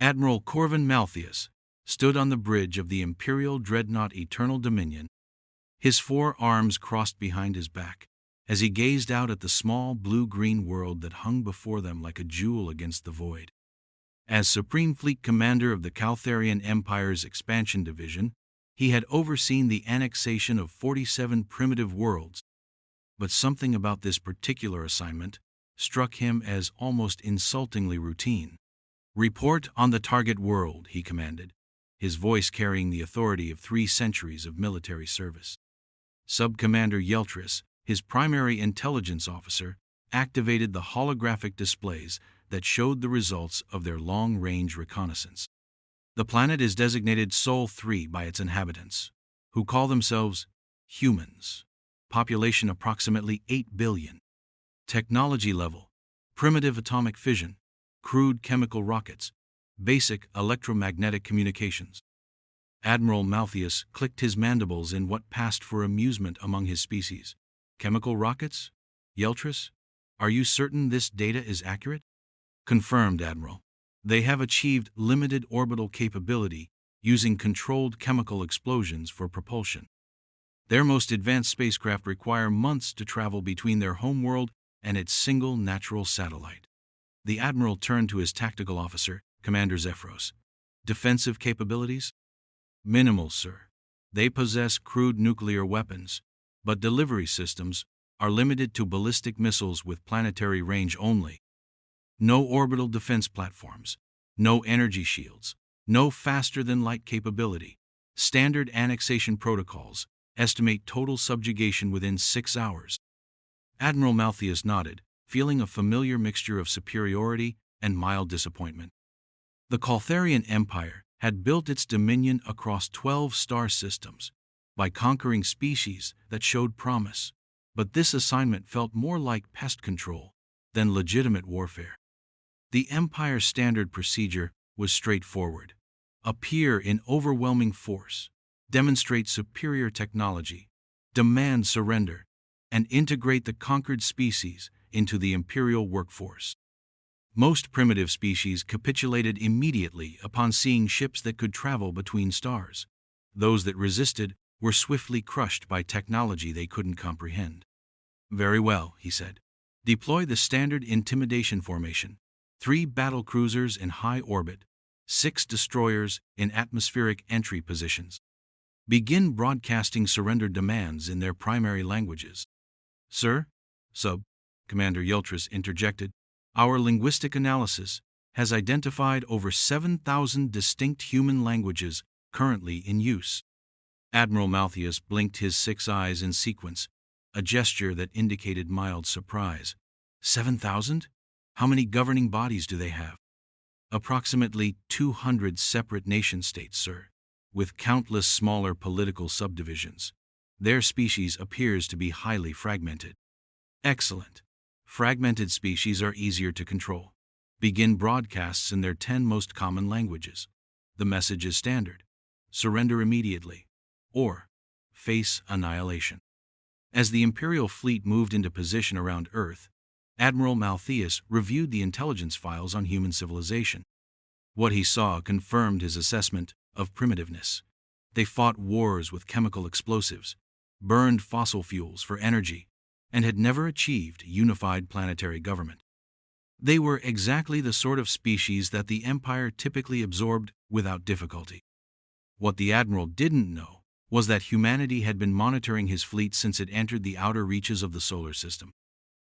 Admiral Corvin Malthius stood on the bridge of the Imperial dreadnought Eternal Dominion, his 4 arms crossed behind his back, as he gazed out at the small blue-green world that hung before them like a jewel against the void. As Supreme Fleet Commander of the Caltharian Empire's Expansion Division, he had overseen the annexation of 47 primitive worlds, but something about this particular assignment struck him as almost insultingly routine. "Report on the target world," he commanded, his voice carrying the authority of 3 centuries of military service. Sub-Commander Yeltris, his primary intelligence officer, activated the holographic displays that showed the results of their long-range reconnaissance. The planet is designated Sol 3 by its inhabitants, who call themselves humans. Population approximately 8 billion. Technology level: primitive atomic fission, crude chemical rockets, basic electromagnetic communications. Admiral Malthius clicked his mandibles in what passed for amusement among his species. "Chemical rockets? Yeltris, are you certain this data is accurate?" "Confirmed, Admiral. They have achieved limited orbital capability using controlled chemical explosions for propulsion. Their most advanced spacecraft require months to travel between their homeworld and its single natural satellite." The Admiral turned to his tactical officer, Commander Zephyros. "Defensive capabilities?" "Minimal, sir. They possess crude nuclear weapons, but delivery systems are limited to ballistic missiles with planetary range only. No orbital defense platforms, no energy shields, no faster-than-light capability. Standard annexation protocols estimate total subjugation within 6 hours." Admiral Malthius nodded, feeling a familiar mixture of superiority and mild disappointment. The Caltharian Empire had built its dominion across 12 star systems by conquering species that showed promise, but this assignment felt more like pest control than legitimate warfare. The Empire's standard procedure was straightforward: appear in overwhelming force, demonstrate superior technology, demand surrender, and integrate the conquered species into the Imperial workforce. Most primitive species capitulated immediately upon seeing ships that could travel between stars. Those that resisted were swiftly crushed by technology they couldn't comprehend. "Very well," he said. "Deploy the standard intimidation formation: 3 battle cruisers in high orbit, 6 destroyers in atmospheric entry positions. Begin broadcasting surrender demands in their primary languages." "Sir," Sub-Commander Yeltris interjected, "our linguistic analysis has identified over 7,000 distinct human languages currently in use." Admiral Malthius blinked his 6 eyes in sequence, a gesture that indicated mild surprise. 7,000? How many governing bodies do they have?" "Approximately 200 separate nation-states, sir, with countless smaller political subdivisions. Their species appears to be highly fragmented." "Excellent. Fragmented species are easier to control. Begin broadcasts in their 10 most common languages. The message is standard: surrender immediately, or face annihilation." As the Imperial fleet moved into position around Earth, Admiral Malthius reviewed the intelligence files on human civilization. What he saw confirmed his assessment of primitiveness. They fought wars with chemical explosives, burned fossil fuels for energy, and had never achieved unified planetary government. They were exactly the sort of species that the Empire typically absorbed without difficulty. What the Admiral didn't know was that humanity had been monitoring his fleet since it entered the outer reaches of the solar system.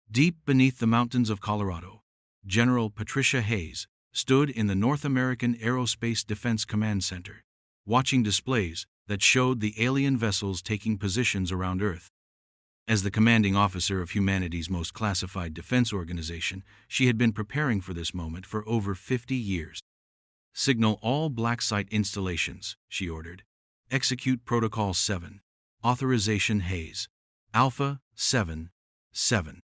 Deep beneath the mountains of Colorado, General Patricia Hayes stood in the North American Aerospace Defense Command Center, watching displays that showed the alien vessels taking positions around Earth. As the commanding officer of humanity's most classified defense organization, she had been preparing for this moment for over 50 years. "Signal all black site installations," she ordered. "Execute Protocol 7. Authorization Hayes. Alpha 7-7."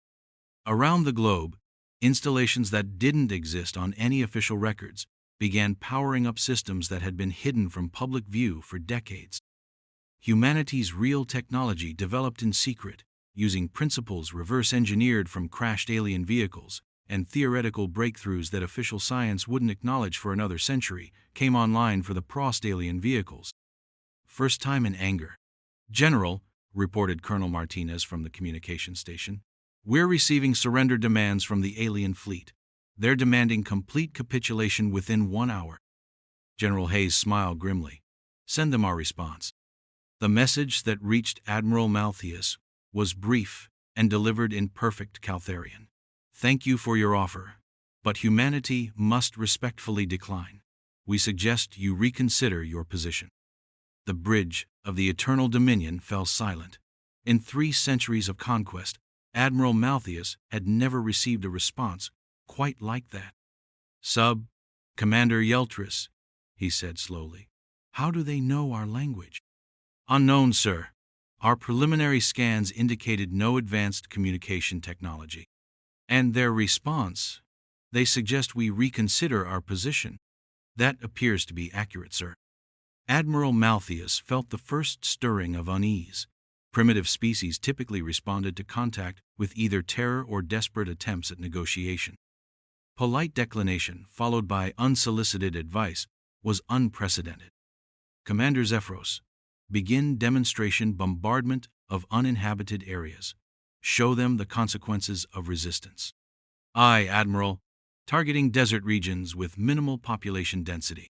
Around the globe, installations that didn't exist on any official records began powering up systems that had been hidden from public view for decades. Humanity's real technology developed in secret, using principles reverse-engineered from crashed alien vehicles and theoretical breakthroughs that official science wouldn't acknowledge for another century came online for the Prost alien vehicles. First time in anger. "General," reported Colonel Martinez from the communication station, "we're receiving surrender demands from the alien fleet. They're demanding complete capitulation within 1 hour." General Hayes smiled grimly. "Send them our response." The message that reached Admiral Malthius was brief and delivered in perfect Caltharian. "Thank you for your offer, but humanity must respectfully decline. We suggest you reconsider your position." The bridge of the Eternal Dominion fell silent. In 3 centuries of conquest, Admiral Malthius had never received a response quite like that. "Commander Yeltris," he said slowly, "how do they know our language?" "Unknown, sir. Our preliminary scans indicated no advanced communication technology." "And their response? They suggest we reconsider our position." "That appears to be accurate, sir." Admiral Malthius felt the first stirring of unease. Primitive species typically responded to contact with either terror or desperate attempts at negotiation. Polite declination, followed by unsolicited advice, was unprecedented. "Commander Zephyros, begin demonstration bombardment of uninhabited areas. Show them the consequences of resistance." "Aye, Admiral. Targeting desert regions with minimal population density."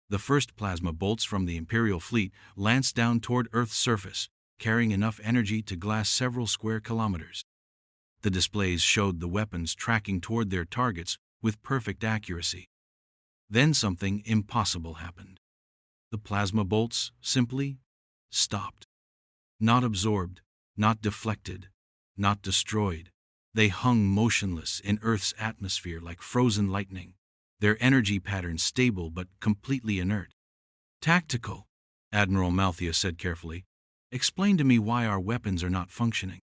The first plasma bolts from the Imperial fleet lanced down toward Earth's surface, carrying enough energy to glass several square kilometers. The displays showed the weapons tracking toward their targets with perfect accuracy. Then something impossible happened. The plasma bolts simply stopped. Not absorbed, not deflected, not destroyed. They hung motionless in Earth's atmosphere like frozen lightning, their energy pattern stable but completely inert. "Tactical," Admiral Malthius said carefully. "Explain to me why our weapons are not functioning."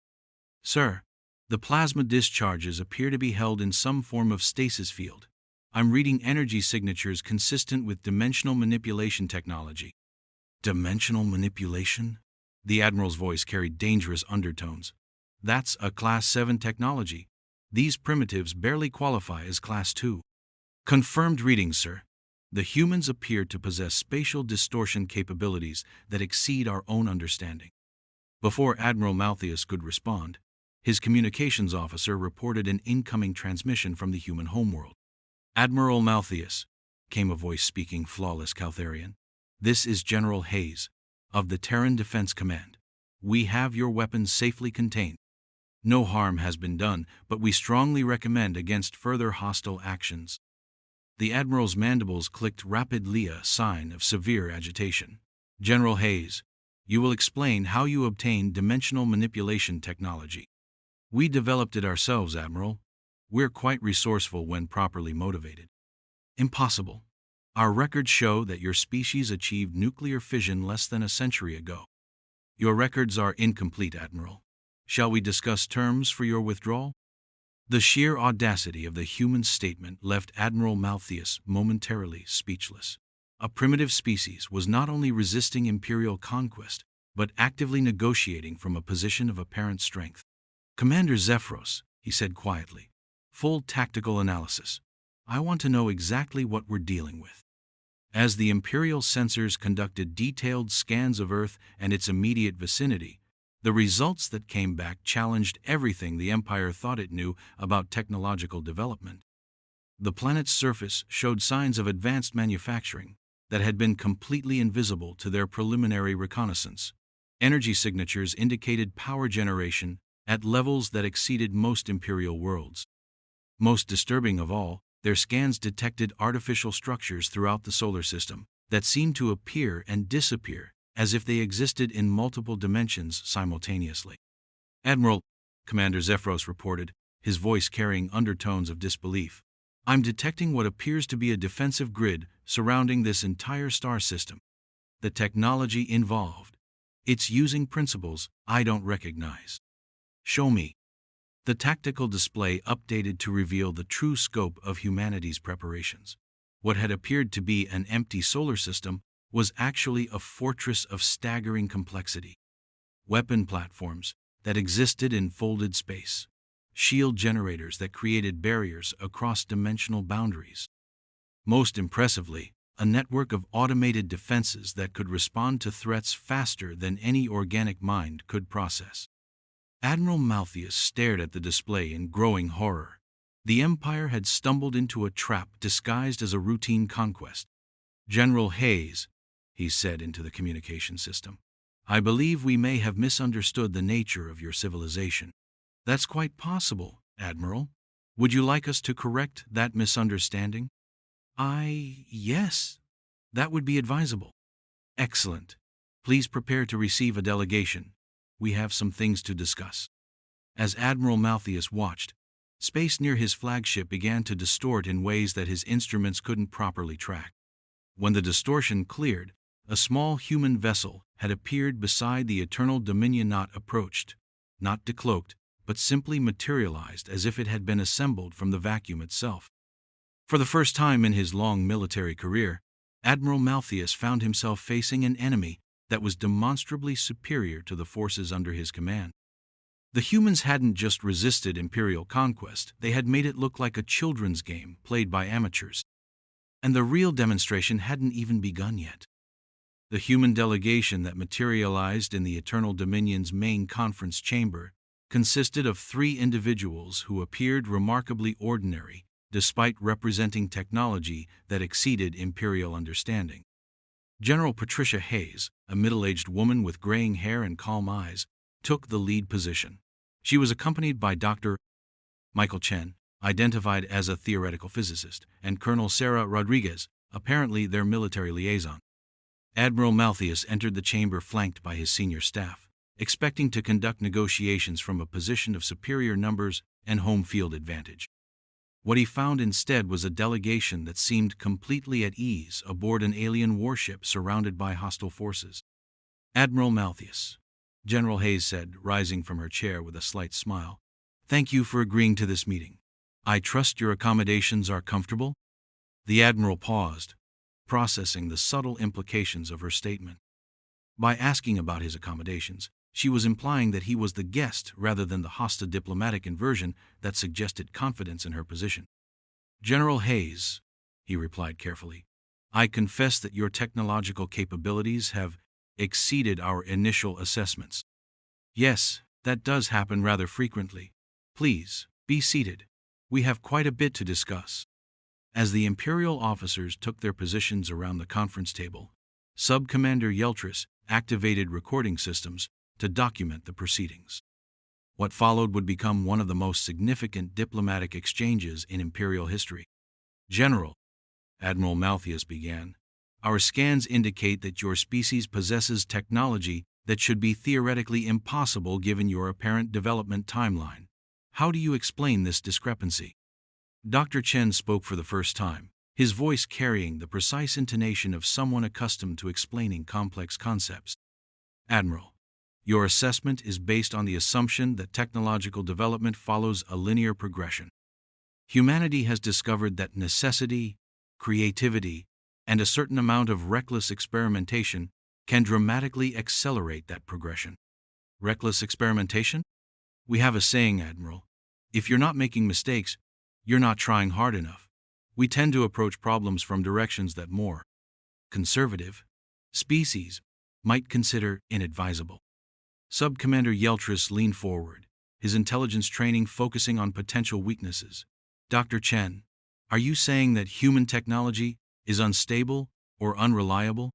"Sir, the plasma discharges appear to be held in some form of stasis field. I'm reading energy signatures consistent with dimensional manipulation technology." "Dimensional manipulation?" The Admiral's voice carried dangerous undertones. "That's a Class 7 technology. These primitives barely qualify as Class 2. "Confirmed readings, sir. The humans appear to possess spatial distortion capabilities that exceed our own understanding." Before Admiral Malthius could respond, his communications officer reported an incoming transmission from the human homeworld. "Admiral Malthius," came a voice speaking flawless Caltharian, "this is General Hayes, of the Terran Defense Command. We have your weapons safely contained. No harm has been done, but we strongly recommend against further hostile actions." The Admiral's mandibles clicked rapidly, a sign of severe agitation. "General Hayes, you will explain how you obtained dimensional manipulation technology." "We developed it ourselves, Admiral. We're quite resourceful when properly motivated." "Impossible. Our records show that your species achieved nuclear fission less than a century ago." "Your records are incomplete, Admiral. Shall we discuss terms for your withdrawal?" The sheer audacity of the human statement left Admiral Malthius momentarily speechless. A primitive species was not only resisting imperial conquest, but actively negotiating from a position of apparent strength. "Commander Zephyros," he said quietly, "full tactical analysis. I want to know exactly what we're dealing with." As the Imperial sensors conducted detailed scans of Earth and its immediate vicinity, the results that came back challenged everything the Empire thought it knew about technological development. The planet's surface showed signs of advanced manufacturing that had been completely invisible to their preliminary reconnaissance. Energy signatures indicated power generation at levels that exceeded most Imperial worlds. Most disturbing of all, their scans detected artificial structures throughout the solar system that seemed to appear and disappear as if they existed in multiple dimensions simultaneously. "Admiral," Commander Zephyros reported, his voice carrying undertones of disbelief, "I'm detecting what appears to be a defensive grid surrounding this entire star system. The technology involved, it's using principles I don't recognize." "Show me." The tactical display updated to reveal the true scope of humanity's preparations. What had appeared to be an empty solar system was actually a fortress of staggering complexity. Weapon platforms that existed in folded space, shield generators that created barriers across dimensional boundaries. Most impressively, a network of automated defenses that could respond to threats faster than any organic mind could process. Admiral Malthus stared at the display in growing horror. The Empire had stumbled into a trap disguised as a routine conquest. "General Hayes," he said into the communication system, "I believe we may have misunderstood the nature of your civilization." "That's quite possible, Admiral. Would you like us to correct that misunderstanding?" Yes, that would be advisable." "Excellent. Please prepare to receive a delegation. We have some things to discuss." As Admiral Malthus watched, space near his flagship began to distort in ways that his instruments couldn't properly track. When the distortion cleared, a small human vessel had appeared beside the Eternal Dominion. Not approached, not decloaked, but simply materialized as if it had been assembled from the vacuum itself. For the first time in his long military career, Admiral Malthus found himself facing an enemy that was demonstrably superior to the forces under his command. The humans hadn't just resisted Imperial conquest, they had made it look like a children's game played by amateurs. And the real demonstration hadn't even begun yet. The human delegation that materialized in the Eternal Dominion's main conference chamber consisted of 3 individuals who appeared remarkably ordinary, despite representing technology that exceeded Imperial understanding. General Patricia Hayes, a middle-aged woman with graying hair and calm eyes, took the lead position. She was accompanied by Dr. Michael Chen, identified as a theoretical physicist, and Colonel Sarah Rodriguez, apparently their military liaison. Admiral Malthus entered the chamber flanked by his senior staff, expecting to conduct negotiations from a position of superior numbers and home field advantage. What he found instead was a delegation that seemed completely at ease aboard an alien warship surrounded by hostile forces. "Admiral Malthus," General Hayes said, rising from her chair with a slight smile, "thank you for agreeing to this meeting. I trust your accommodations are comfortable?" The Admiral paused, processing the subtle implications of her statement. By asking about his accommodations, she was implying that he was the guest rather than the hostile diplomatic inversion that suggested confidence in her position. "General Hayes," he replied carefully, "I confess that your technological capabilities have exceeded our initial assessments." "Yes, that does happen rather frequently. Please, be seated. We have quite a bit to discuss." As the Imperial officers took their positions around the conference table, Sub-Commander Yeltris activated recording systems to document the proceedings. What followed would become one of the most significant diplomatic exchanges in Imperial history. "General," Admiral Malthus began, "our scans indicate that your species possesses technology that should be theoretically impossible given your apparent development timeline. How do you explain this discrepancy?" Dr. Chen spoke for the first time, his voice carrying the precise intonation of someone accustomed to explaining complex concepts. "Admiral, your assessment is based on the assumption that technological development follows a linear progression. Humanity has discovered that necessity, creativity, and a certain amount of reckless experimentation can dramatically accelerate that progression." "Reckless experimentation?" "We have a saying, Admiral. If you're not making mistakes, you're not trying hard enough. We tend to approach problems from directions that more conservative species might consider inadvisable." Sub-Commander Yeltris leaned forward, his intelligence training focusing on potential weaknesses. "Dr. Chen, are you saying that human technology is unstable or unreliable?"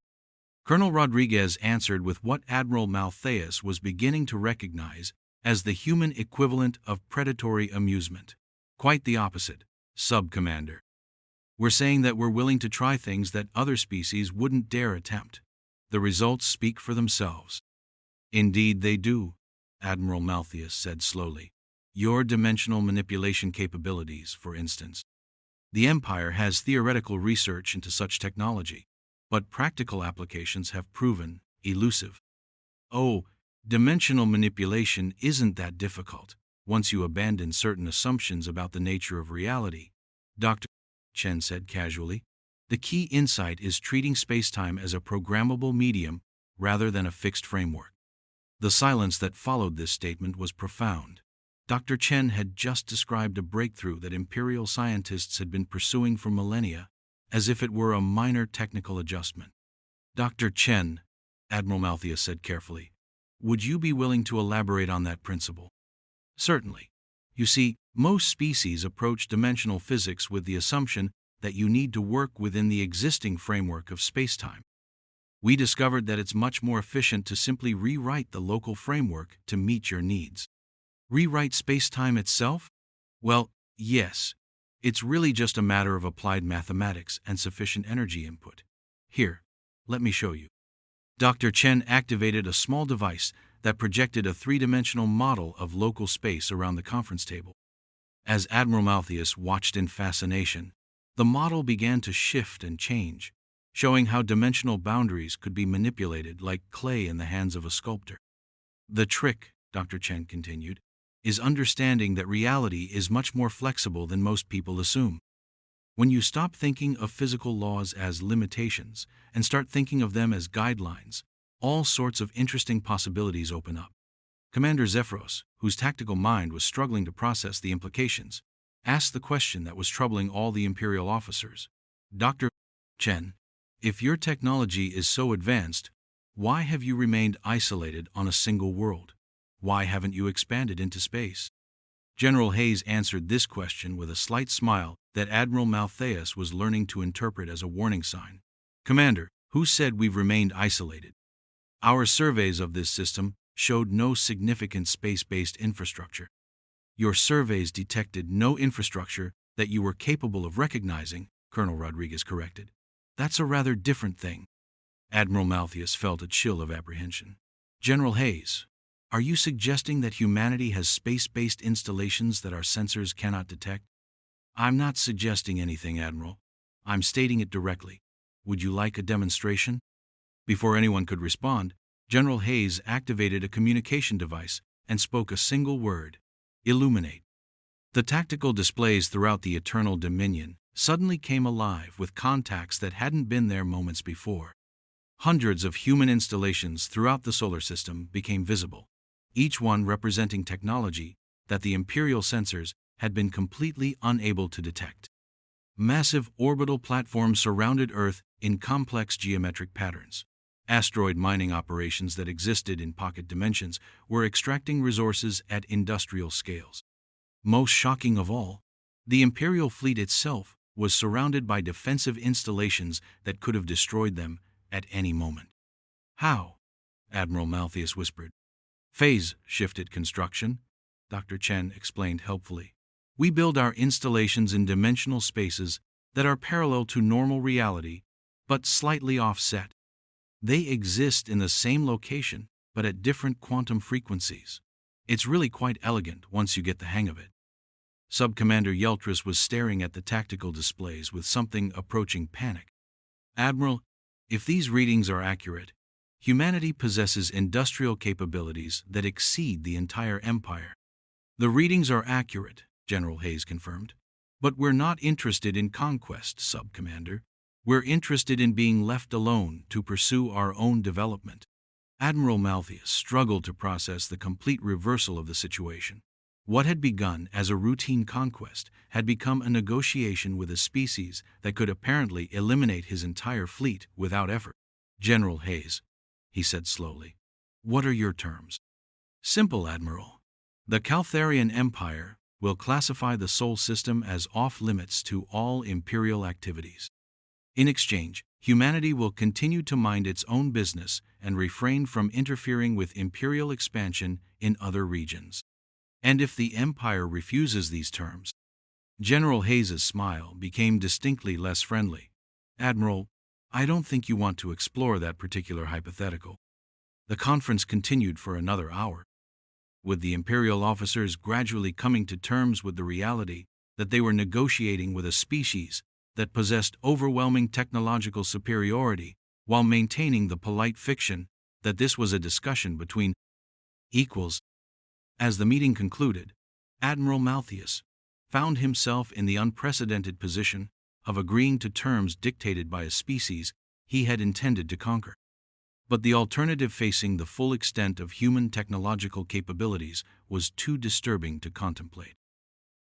Colonel Rodriguez answered with what Admiral Malthus was beginning to recognize as the human equivalent of predatory amusement. "Quite the opposite, Sub-Commander. We're saying that we're willing to try things that other species wouldn't dare attempt. The results speak for themselves." "Indeed they do," Admiral Malthus said slowly. "Your dimensional manipulation capabilities, for instance. The Empire has theoretical research into such technology, but practical applications have proven elusive." "Oh, dimensional manipulation isn't that difficult, once you abandon certain assumptions about the nature of reality," Dr. Chen said casually. "The key insight is treating spacetime as a programmable medium rather than a fixed framework." The silence that followed this statement was profound. Dr. Chen had just described a breakthrough that Imperial scientists had been pursuing for millennia, as if it were a minor technical adjustment. Dr. Chen, Admiral Malthus said carefully, would you be willing to elaborate on that principle? Certainly. You see, most species approach dimensional physics with the assumption that you need to work within the existing framework of spacetime. We discovered that it's much more efficient to simply rewrite the local framework to meet your needs. Rewrite spacetime itself? Well, yes. It's really just a matter of applied mathematics and sufficient energy input. Here, let me show you. Dr. Chen activated a small device that projected a three-dimensional model of local space around the conference table. As Admiral Malthus watched in fascination, the model began to shift and change, showing how dimensional boundaries could be manipulated like clay in the hands of a sculptor. The trick, Dr. Chen continued, is understanding that reality is much more flexible than most people assume. When you stop thinking of physical laws as limitations and start thinking of them as guidelines, all sorts of interesting possibilities open up. Commander Zephyros, whose tactical mind was struggling to process the implications, asked the question that was troubling all the Imperial officers. Dr. Chen, if your technology is so advanced, why have you remained isolated on a single world? Why haven't you expanded into space? General Hayes answered this question with a slight smile that Admiral Malthus was learning to interpret as a warning sign. Commander, who said we've remained isolated? Our surveys of this system showed no significant space-based infrastructure. Your surveys detected no infrastructure that you were capable of recognizing, Colonel Rodriguez corrected. That's a rather different thing. Admiral Malthus felt a chill of apprehension. General Hayes, are you suggesting that humanity has space-based installations that our sensors cannot detect? I'm not suggesting anything, Admiral. I'm stating it directly. Would you like a demonstration? Before anyone could respond, General Hayes activated a communication device and spoke a single word: illuminate. The tactical displays throughout the Eternal Dominion suddenly came alive with contacts that hadn't been there moments before. Hundreds of human installations throughout the solar system became visible, each one representing technology that the Imperial sensors had been completely unable to detect. Massive orbital platforms surrounded Earth in complex geometric patterns. Asteroid mining operations that existed in pocket dimensions were extracting resources at industrial scales. Most shocking of all, the Imperial fleet itself was surrounded by defensive installations that could have destroyed them at any moment. How? Admiral Malthus whispered. Phase-shifted construction, Dr. Chen explained helpfully. We build our installations in dimensional spaces that are parallel to normal reality, but slightly offset. They exist in the same location, but at different quantum frequencies. It's really quite elegant once you get the hang of it. Sub-Commander Yeltris was staring at the tactical displays with something approaching panic. Admiral, if these readings are accurate, humanity possesses industrial capabilities that exceed the entire Empire. The readings are accurate, General Hayes confirmed. But we're not interested in conquest, Sub-Commander. We're interested in being left alone to pursue our own development. Admiral Malthus struggled to process the complete reversal of the situation. What had begun as a routine conquest had become a negotiation with a species that could apparently eliminate his entire fleet without effort. General Hayes, he said slowly, what are your terms? Simple, Admiral. The Caltharian Empire will classify the Sol system as off-limits to all Imperial activities. In exchange, humanity will continue to mind its own business and refrain from interfering with Imperial expansion in other regions. And if the Empire refuses these terms, General Hayes's smile became distinctly less friendly. Admiral, I don't think you want to explore that particular hypothetical. The conference continued for another hour, with the Imperial officers gradually coming to terms with the reality that they were negotiating with a species that possessed overwhelming technological superiority while maintaining the polite fiction that this was a discussion between equals. As the meeting concluded, Admiral Malthus found himself in the unprecedented position of agreeing to terms dictated by a species he had intended to conquer. But the alternative, facing the full extent of human technological capabilities, was too disturbing to contemplate.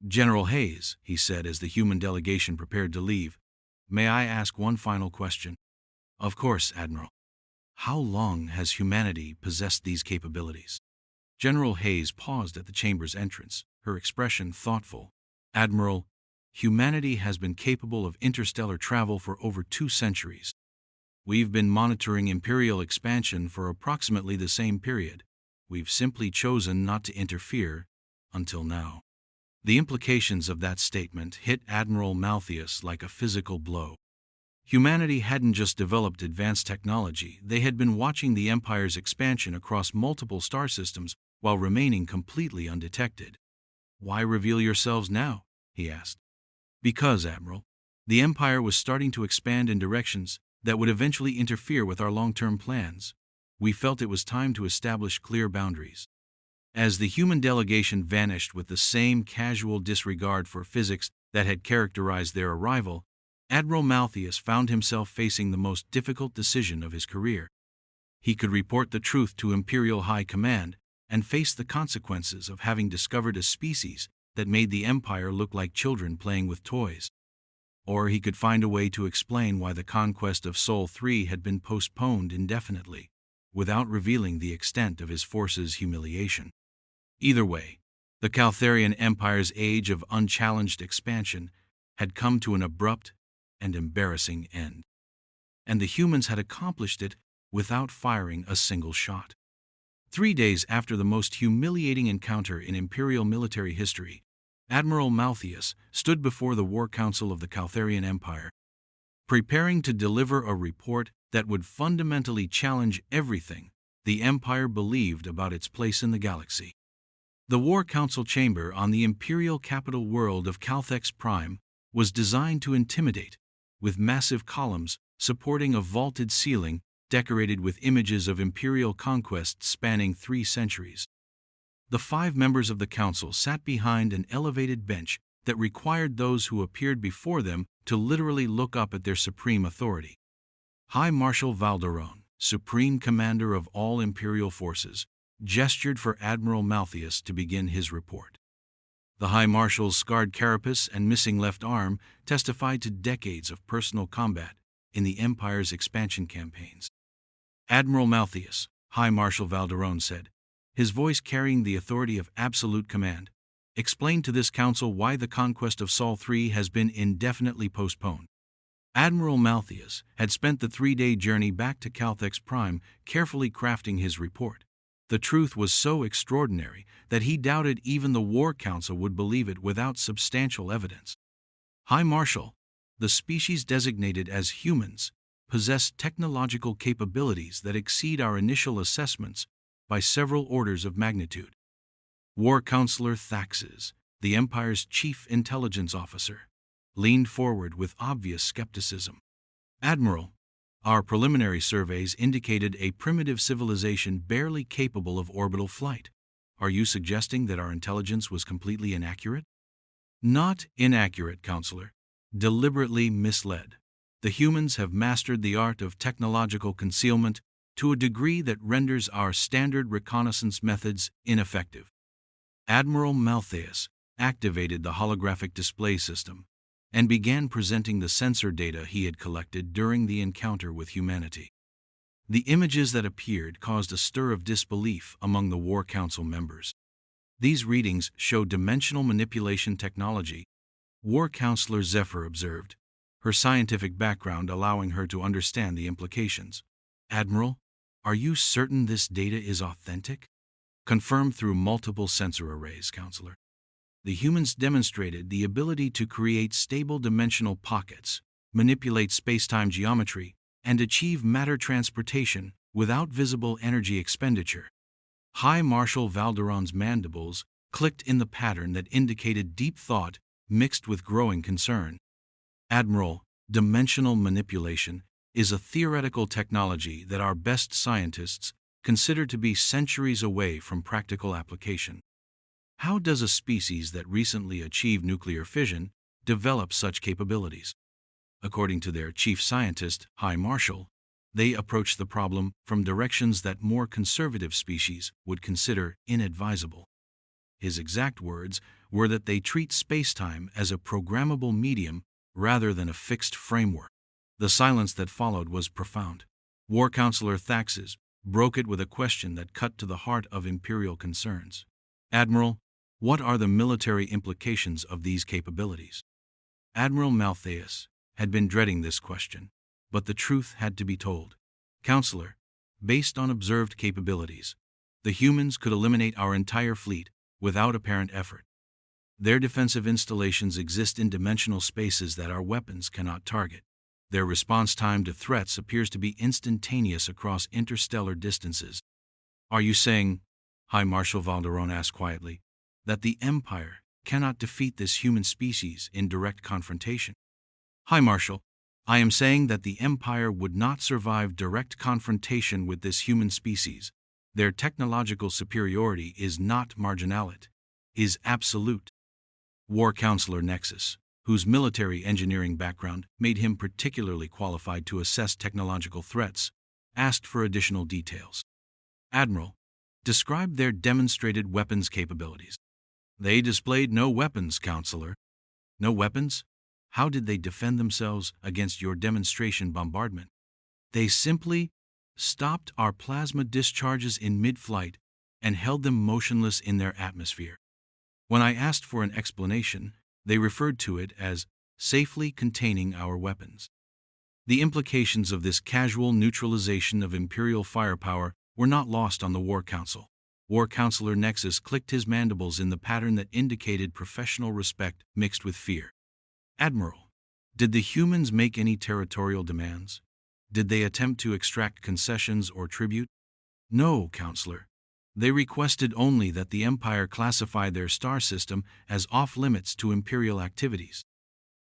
"General Hayes," he said as the human delegation prepared to leave, "may I ask one final question?" "Of course, Admiral." "How long has humanity possessed these capabilities?" General Hayes paused at the chamber's entrance, her expression thoughtful. "Admiral, humanity has been capable of interstellar travel for over 2 centuries. We've been monitoring Imperial expansion for approximately the same period. We've simply chosen not to interfere until now." The implications of that statement hit Admiral Malthius like a physical blow. Humanity hadn't just developed advanced technology, they had been watching the Empire's expansion across multiple star systems while remaining completely undetected. "Why reveal yourselves now?" he asked. "Because, Admiral, the Empire was starting to expand in directions that would eventually interfere with our long-term plans. We felt it was time to establish clear boundaries." As the human delegation vanished with the same casual disregard for physics that had characterized their arrival, Admiral Malthius found himself facing the most difficult decision of his career. He could report the truth to Imperial High Command and face the consequences of having discovered a species that made the Empire look like children playing with toys. Or he could find a way to explain why the conquest of Sol 3 had been postponed indefinitely, without revealing the extent of his force's humiliation. Either way, the Caltharian Empire's age of unchallenged expansion had come to an abrupt and embarrassing end. And the humans had accomplished it without firing a single shot. 3 days after the most humiliating encounter in Imperial military history, Admiral Malthius stood before the War Council of the Caltharian Empire, preparing to deliver a report that would fundamentally challenge everything the Empire believed about its place in the galaxy. The War Council chamber on the Imperial capital world of Calthex Prime was designed to intimidate, with massive columns supporting a vaulted ceiling decorated with images of Imperial conquests spanning 3 centuries. The 5 members of the council sat behind an elevated bench that required those who appeared before them to literally look up at their supreme authority. High Marshal Valderon, Supreme Commander of all Imperial forces, gestured for Admiral Malthius to begin his report. The High Marshal's scarred carapace and missing left arm testified to decades of personal combat in the Empire's expansion campaigns. "Admiral Malthius," High Marshal Valderon said, his voice carrying the authority of absolute command, "explain to this council why the conquest of Sol 3 has been indefinitely postponed." Admiral Malthius had spent the 3-day journey back to Calthex Prime carefully crafting his report. The truth was so extraordinary that he doubted even the War Council would believe it without substantial evidence. "High Marshal, the species designated as humans possess technological capabilities that exceed our initial assessments by several orders of magnitude." War Counselor Thaxes, the Empire's chief intelligence officer, leaned forward with obvious skepticism. "Admiral, our preliminary surveys indicated a primitive civilization barely capable of orbital flight. Are you suggesting that our intelligence was completely inaccurate?" "Not inaccurate, Counselor. Deliberately misled. The humans have mastered the art of technological concealment to a degree that renders our standard reconnaissance methods ineffective." Admiral Malthius activated the holographic display system and began presenting the sensor data he had collected during the encounter with humanity. The images that appeared caused a stir of disbelief among the War Council members. These readings show dimensional manipulation technology, War Counselor Zephyr observed, her scientific background allowing her to understand the implications. "Admiral, are you certain this data is authentic?" "Confirmed through multiple sensor arrays, Counselor. The humans demonstrated the ability to create stable dimensional pockets, manipulate space-time geometry, and achieve matter transportation without visible energy expenditure." High Marshal Valderon's mandibles clicked in the pattern that indicated deep thought mixed with growing concern. "Admiral, dimensional manipulation is a theoretical technology that our best scientists consider to be centuries away from practical application. How does a species that recently achieved nuclear fission develop such capabilities?" According to their chief scientist, High Marshal, they approach the problem from directions that more conservative species would consider inadvisable. His exact words were that they treat spacetime as a programmable medium rather than a fixed framework. The silence that followed was profound. War Counselor Thaxis broke it with a question that cut to the heart of Imperial concerns. Admiral, what are the military implications of these capabilities? Admiral Malthaeus had been dreading this question, but the truth had to be told. Counselor, based on observed capabilities, the humans could eliminate our entire fleet without apparent effort. Their defensive installations exist in dimensional spaces that our weapons cannot target. Their response time to threats appears to be instantaneous across interstellar distances. Are you saying, High Marshal Valderon asked quietly, that the Empire cannot defeat this human species in direct confrontation? High Marshal, I am saying that the Empire would not survive direct confrontation with this human species. Their technological superiority is not marginal, it is absolute. War Counselor Nexus, whose military engineering background made him particularly qualified to assess technological threats, asked for additional details. Admiral, describe their demonstrated weapons capabilities. They displayed no weapons, Counselor. No weapons? How did they defend themselves against your demonstration bombardment? They simply stopped our plasma discharges in mid-flight and held them motionless in their atmosphere. When I asked for an explanation, they referred to it as safely containing our weapons. The implications of this casual neutralization of Imperial firepower were not lost on the War Council. War Counselor Nexus clicked his mandibles in the pattern that indicated professional respect mixed with fear. Admiral, did the humans make any territorial demands? Did they attempt to extract concessions or tribute? No, Counselor. They requested only that the Empire classify their star system as off-limits to Imperial activities.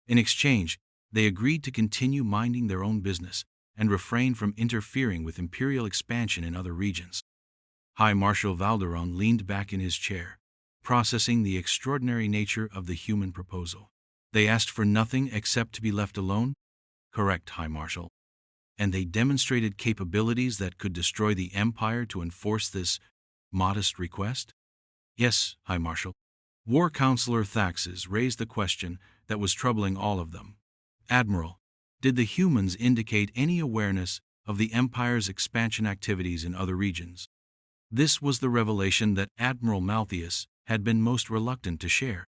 In exchange, they agreed to continue minding their own business and refrain from interfering with Imperial expansion in other regions. High Marshal Valderon leaned back in his chair, processing the extraordinary nature of the human proposal. They asked for nothing except to be left alone? Correct, High Marshal. And they demonstrated capabilities that could destroy the Empire to enforce this modest request? Yes, High Marshal. War Counselor Thaxis raised the question that was troubling all of them. Admiral, did the humans indicate any awareness of the Empire's expansion activities in other regions? This was the revelation that Admiral Malthaeus had been most reluctant to share.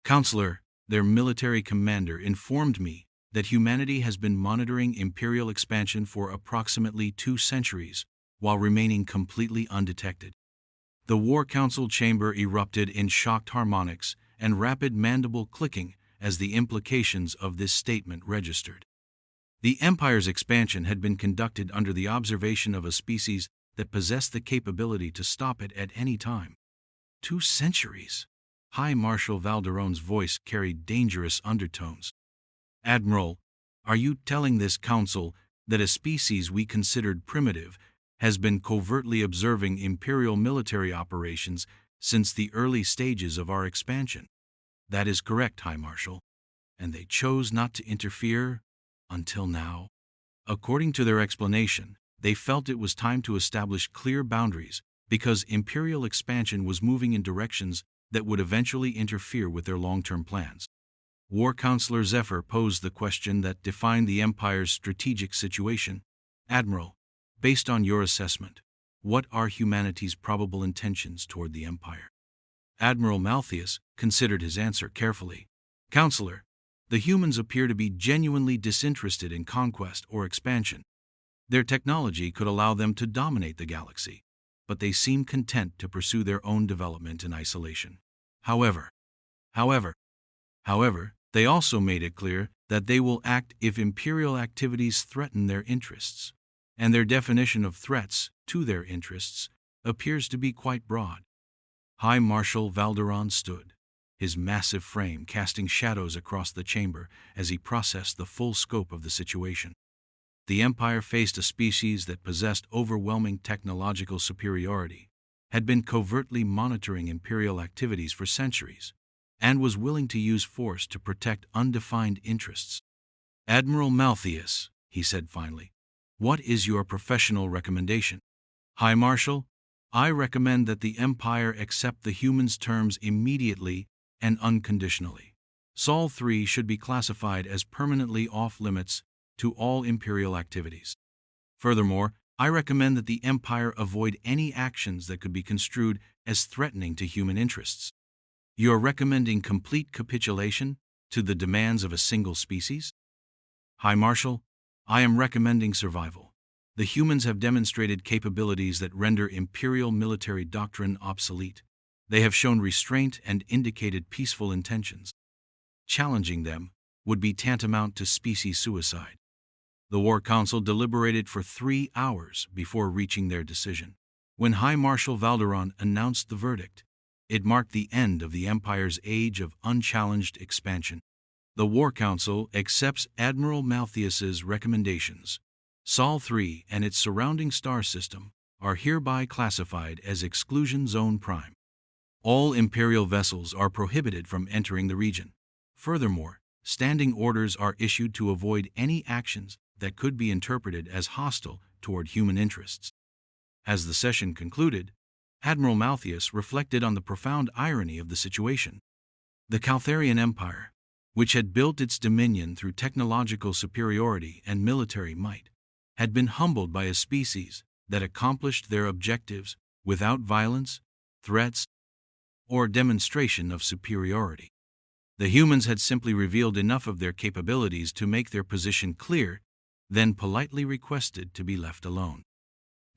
Counselor, their military commander informed me that humanity has been monitoring Imperial expansion for approximately 2 centuries while remaining completely undetected. The War Council chamber erupted in shocked harmonics and rapid mandible clicking as the implications of this statement registered. The Empire's expansion had been conducted under the observation of a species that possessed the capability to stop it at any time. 2 centuries. High Marshal Valderon's voice carried dangerous undertones. Admiral, are you telling this council that a species we considered primitive has been covertly observing Imperial military operations since the early stages of our expansion? That is correct, High Marshal. And they chose not to interfere until now. According to their explanation, they felt it was time to establish clear boundaries because Imperial expansion was moving in directions that would eventually interfere with their long-term plans. War Counselor Zephyr posed the question that defined the Empire's strategic situation. Admiral, based on your assessment, what are humanity's probable intentions toward the Empire? Admiral Malthaeus considered his answer carefully. Counselor, the humans appear to be genuinely disinterested in conquest or expansion. Their technology could allow them to dominate the galaxy, but they seem content to pursue their own development in isolation. However, they also made it clear that they will act if Imperial activities threaten their interests, and their definition of threats to their interests appears to be quite broad. High Marshal Valderon stood, his massive frame casting shadows across the chamber as he processed the full scope of the situation. The Empire faced a species that possessed overwhelming technological superiority, had been covertly monitoring Imperial activities for centuries, and was willing to use force to protect undefined interests. Admiral Malthaeus, he said finally, What is your professional recommendation? High Marshal, I recommend that the Empire accept the humans' terms immediately and unconditionally. Sol 3 should be classified as permanently off-limits to all Imperial activities. Furthermore, I recommend that the Empire avoid any actions that could be construed as threatening to human interests. You're recommending complete capitulation to the demands of a single species? High Marshal, I am recommending survival. The humans have demonstrated capabilities that render Imperial military doctrine obsolete. They have shown restraint and indicated peaceful intentions. Challenging them would be tantamount to species suicide. The War Council deliberated for 3 hours before reaching their decision. When High Marshal Valderon announced the verdict, it marked the end of the Empire's age of unchallenged expansion. The War Council accepts Admiral Malthius's recommendations. Sol 3 and its surrounding star system are hereby classified as Exclusion Zone Prime. All Imperial vessels are prohibited from entering the region. Furthermore, standing orders are issued to avoid any actions that could be interpreted as hostile toward human interests. As the session concluded, Admiral Malthius reflected on the profound irony of the situation. The Caltharian Empire, which had built its dominion through technological superiority and military might, had been humbled by a species that accomplished their objectives without violence, threats, or demonstration of superiority. The humans had simply revealed enough of their capabilities to make their position clear, then politely requested to be left alone.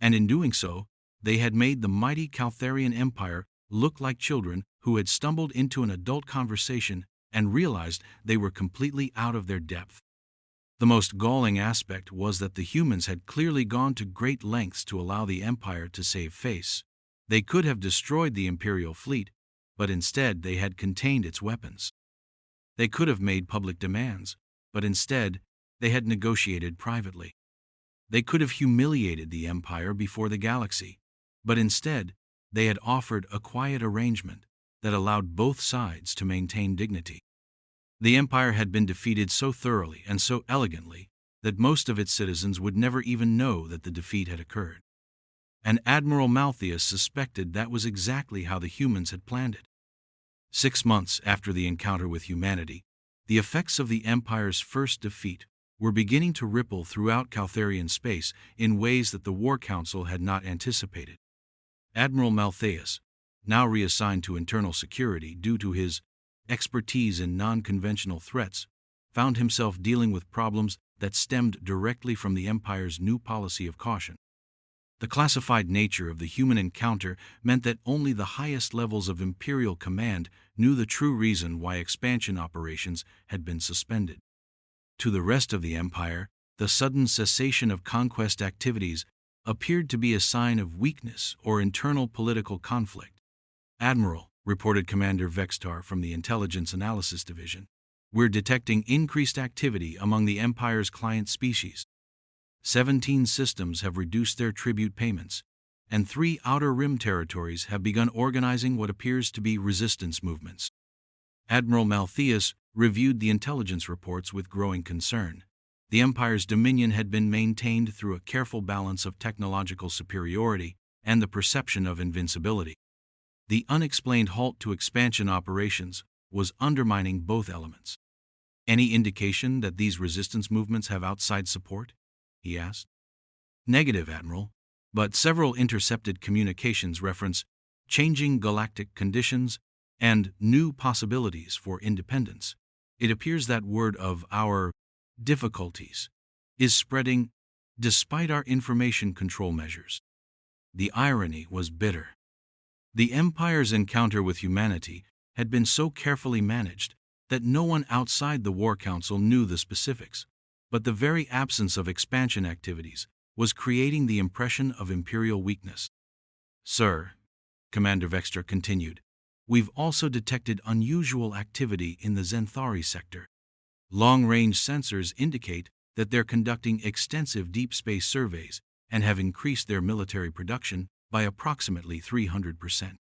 And in doing so, they had made the mighty Caltharian Empire look like children who had stumbled into an adult conversation and realized they were completely out of their depth. The most galling aspect was that the humans had clearly gone to great lengths to allow the Empire to save face. They could have destroyed the Imperial fleet, but instead they had contained its weapons. They could have made public demands, but instead they had negotiated privately. They could have humiliated the Empire before the galaxy, but instead they had offered a quiet arrangement that allowed both sides to maintain dignity. The Empire had been defeated so thoroughly and so elegantly that most of its citizens would never even know that the defeat had occurred. And Admiral Malthius suspected that was exactly how the humans had planned it. 6 months after the encounter with humanity, the effects of the Empire's first defeat were beginning to ripple throughout Caltharian space in ways that the War Council had not anticipated. Admiral Malthius, now reassigned to internal security due to his expertise in non-conventional threats, found himself dealing with problems that stemmed directly from the Empire's new policy of caution. The classified nature of the human encounter meant that only the highest levels of Imperial command knew the true reason why expansion operations had been suspended. To the rest of the Empire, the sudden cessation of conquest activities appeared to be a sign of weakness or internal political conflict. "Admiral," reported Commander Vextar from the Intelligence Analysis Division, "we're detecting increased activity among the Empire's client species. 17 systems have reduced their tribute payments, and 3 outer rim territories have begun organizing what appears to be resistance movements." Admiral Malthius reviewed the intelligence reports with growing concern. The Empire's dominion had been maintained through a careful balance of technological superiority and the perception of invincibility. The unexplained halt to expansion operations was undermining both elements. "Any indication that these resistance movements have outside support?" he asked. "Negative, Admiral, but several intercepted communications reference changing galactic conditions and new possibilities for independence. It appears that word of our difficulties is spreading despite our information control measures." The irony was bitter. The Empire's encounter with humanity had been so carefully managed that no one outside the War Council knew the specifics, but the very absence of expansion activities was creating the impression of Imperial weakness. "Sir," Commander Vexter continued, "we've also detected unusual activity in the Zenthari sector. Long-range sensors indicate that they're conducting extensive deep space surveys and have increased their military production by approximately 300%.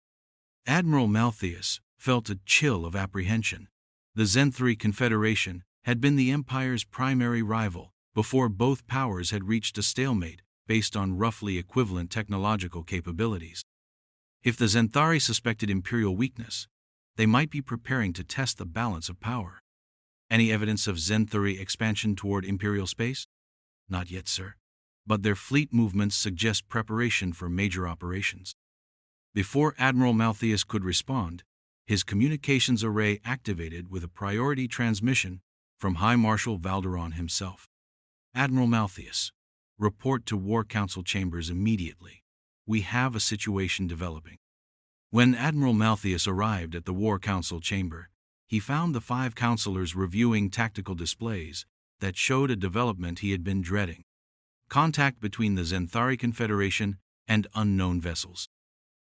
Admiral Malthius felt a chill of apprehension. The Zenthari Confederation had been the Empire's primary rival before both powers had reached a stalemate based on roughly equivalent technological capabilities. If the Zenthari suspected Imperial weakness, they might be preparing to test the balance of power. Any evidence of Zenthari expansion toward Imperial space? Not yet, sir. But their fleet movements suggest preparation for major operations. Before Admiral Malthius could respond, his communications array activated with a priority transmission from High Marshal Valderon himself. Admiral Malthius, report to War Council chambers immediately. We have a situation developing. When Admiral Malthius arrived at the War Council chamber, he found the 5 counselors reviewing tactical displays that showed a development he had been dreading: contact between the Zenthari Confederation and unknown vessels.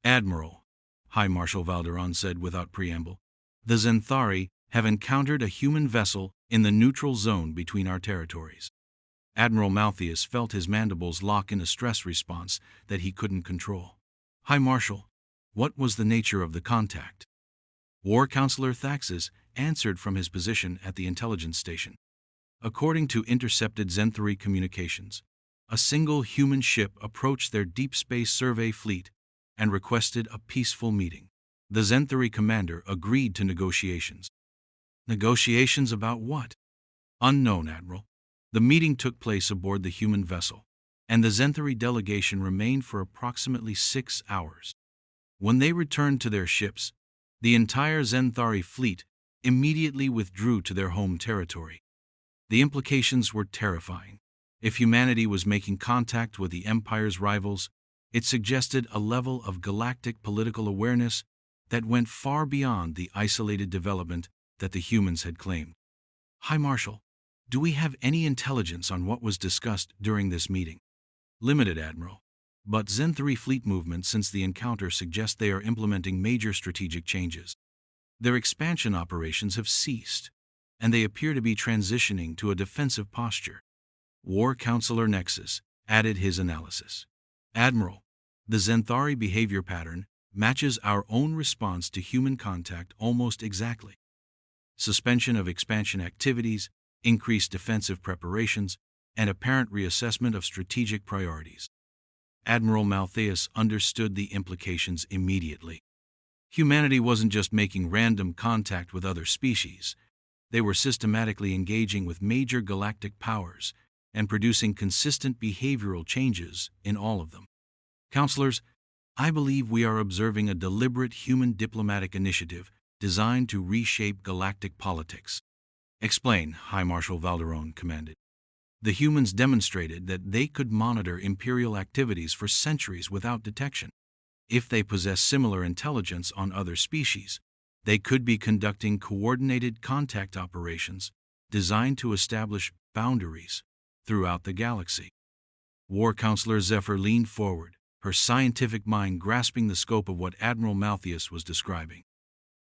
Admiral, High Marshal Valderon said without preamble, the Zenthari have encountered a human vessel in the neutral zone between our territories. Admiral Malthius felt his mandibles lock in a stress response that he couldn't control. High Marshal, what was the nature of the contact? War Counselor Thaxis answered from his position at the intelligence station. According to intercepted Zenthari communications, a single human ship approached their deep space survey fleet and requested a peaceful meeting. The Zenthari commander agreed to negotiations. Negotiations about what? Unknown, Admiral. The meeting took place aboard the human vessel, and the Zenthari delegation remained for approximately 6 hours. When they returned to their ships, the entire Zenthari fleet immediately withdrew to their home territory. The implications were terrifying. If humanity was making contact with the Empire's rivals, it suggested a level of galactic political awareness that went far beyond the isolated development that the humans had claimed. High Marshal, do we have any intelligence on what was discussed during this meeting? Limited, Admiral. But Zenthari fleet movements since the encounter suggest they are implementing major strategic changes. Their expansion operations have ceased, and they appear to be transitioning to a defensive posture. War Counselor Nexus added his analysis. Admiral, the Zenthari behavior pattern matches our own response to human contact almost exactly. Suspension of expansion activities, increased defensive preparations, and apparent reassessment of strategic priorities. Admiral Malthius understood the implications immediately. Humanity wasn't just making random contact with other species. They were systematically engaging with major galactic powers and producing consistent behavioral changes in all of them. Counselors, I believe we are observing a deliberate human diplomatic initiative designed to reshape galactic politics. Explain, High Marshal Valderon commanded. The humans demonstrated that they could monitor Imperial activities for centuries without detection. If they possess similar intelligence on other species, they could be conducting coordinated contact operations designed to establish boundaries throughout the galaxy. War Counselor Zephyr leaned forward, her scientific mind grasping the scope of what Admiral Malthius was describing.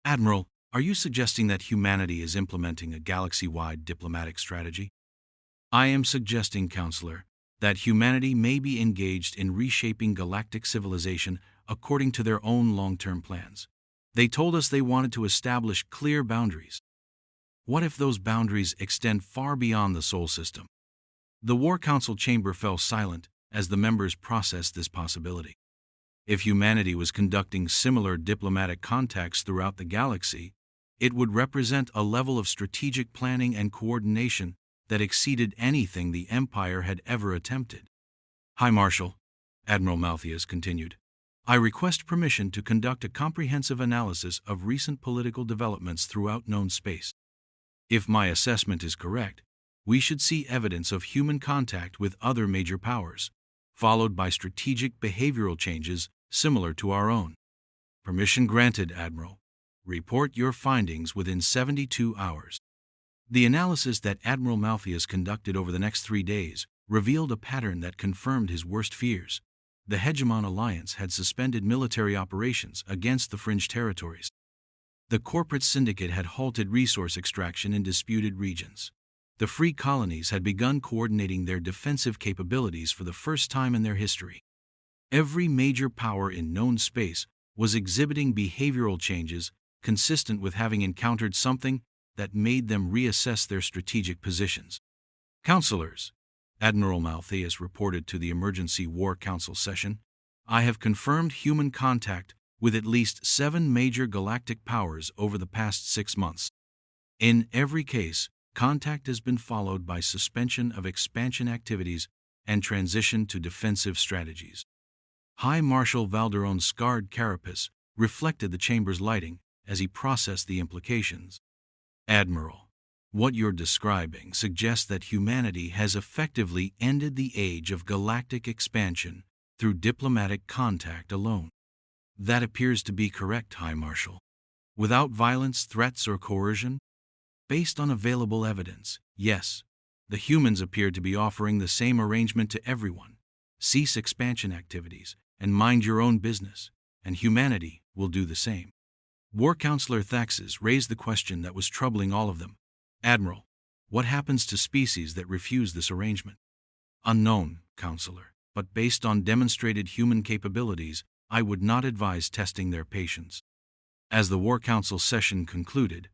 Admiral, are you suggesting that humanity is implementing a galaxy-wide diplomatic strategy? I am suggesting, Counselor, that humanity may be engaged in reshaping galactic civilization according to their own long-term plans. They told us they wanted to establish clear boundaries. What if those boundaries extend far beyond the Sol system? The War Council chamber fell silent as the members processed this possibility. If humanity was conducting similar diplomatic contacts throughout the galaxy, it would represent a level of strategic planning and coordination that exceeded anything the Empire had ever attempted. High Marshal, Admiral Malthius continued, I request permission to conduct a comprehensive analysis of recent political developments throughout known space. If my assessment is correct, we should see evidence of human contact with other major powers, followed by strategic behavioral changes similar to our own. Permission granted, Admiral. Report your findings within 72 hours. The analysis that Admiral Malthius conducted over the next 3 days revealed a pattern that confirmed his worst fears. The Hegemon Alliance had suspended military operations against the fringe territories. The corporate syndicate had halted resource extraction in disputed regions. The free colonies had begun coordinating their defensive capabilities for the first time in their history. Every major power in known space was exhibiting behavioral changes consistent with having encountered something that made them reassess their strategic positions. Counselors, Admiral Maltheius reported to the Emergency War Council session. I have confirmed human contact with at least 7 major galactic powers over the past 6 months. In every case, contact has been followed by suspension of expansion activities and transition to defensive strategies. High Marshal Valderon's scarred carapace reflected the chamber's lighting as he processed the implications. Admiral, what you're describing suggests that humanity has effectively ended the age of galactic expansion through diplomatic contact alone. That appears to be correct, High Marshal. Without violence, threats, or coercion? Based on available evidence, yes. The humans appear to be offering the same arrangement to everyone. Cease expansion activities and mind your own business, and humanity will do the same. War Counselor Thaxis raised the question that was troubling all of them. Admiral, what happens to species that refuse this arrangement? Unknown, Counselor, but based on demonstrated human capabilities, I would not advise testing their patience. As the War Council session concluded,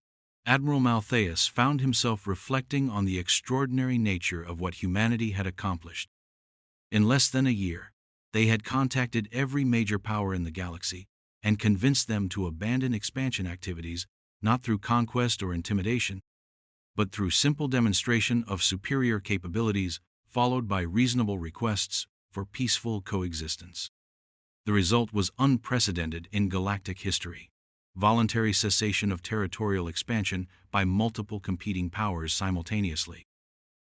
Admiral Maltheius found himself reflecting on the extraordinary nature of what humanity had accomplished. In less than a year, they had contacted every major power in the galaxy and convinced them to abandon expansion activities, not through conquest or intimidation, but through simple demonstration of superior capabilities followed by reasonable requests for peaceful coexistence. The result was unprecedented in galactic history. Voluntary cessation of territorial expansion by multiple competing powers simultaneously.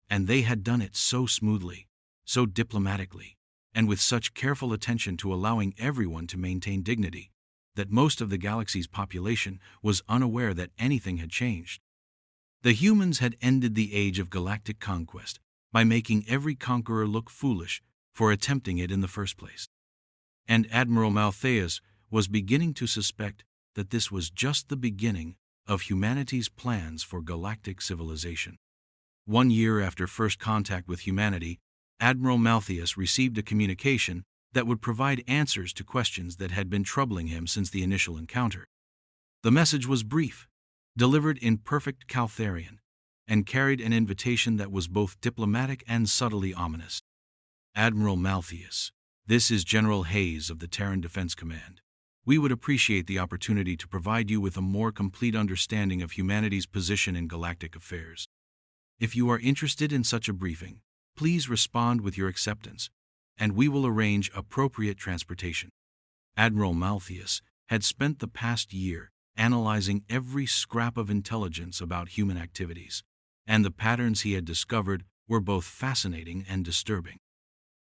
And they had done it so smoothly, so diplomatically, and with such careful attention to allowing everyone to maintain dignity, that most of the galaxy's population was unaware that anything had changed. The humans had ended the age of galactic conquest by making every conqueror look foolish for attempting it in the first place. And Admiral Maltheius was beginning to suspect that this was just the beginning of humanity's plans for galactic civilization. 1 year after first contact with humanity, Admiral Maltheius received a communication that would provide answers to questions that had been troubling him since the initial encounter. The message was brief, delivered in perfect Caltharian, and carried an invitation that was both diplomatic and subtly ominous. Admiral Maltheius, this is General Hayes of the Terran Defense Command. We would appreciate the opportunity to provide you with a more complete understanding of humanity's position in galactic affairs. If you are interested in such a briefing, please respond with your acceptance, and we will arrange appropriate transportation. Admiral Maltheius had spent the past year analyzing every scrap of intelligence about human activities, and the patterns he had discovered were both fascinating and disturbing.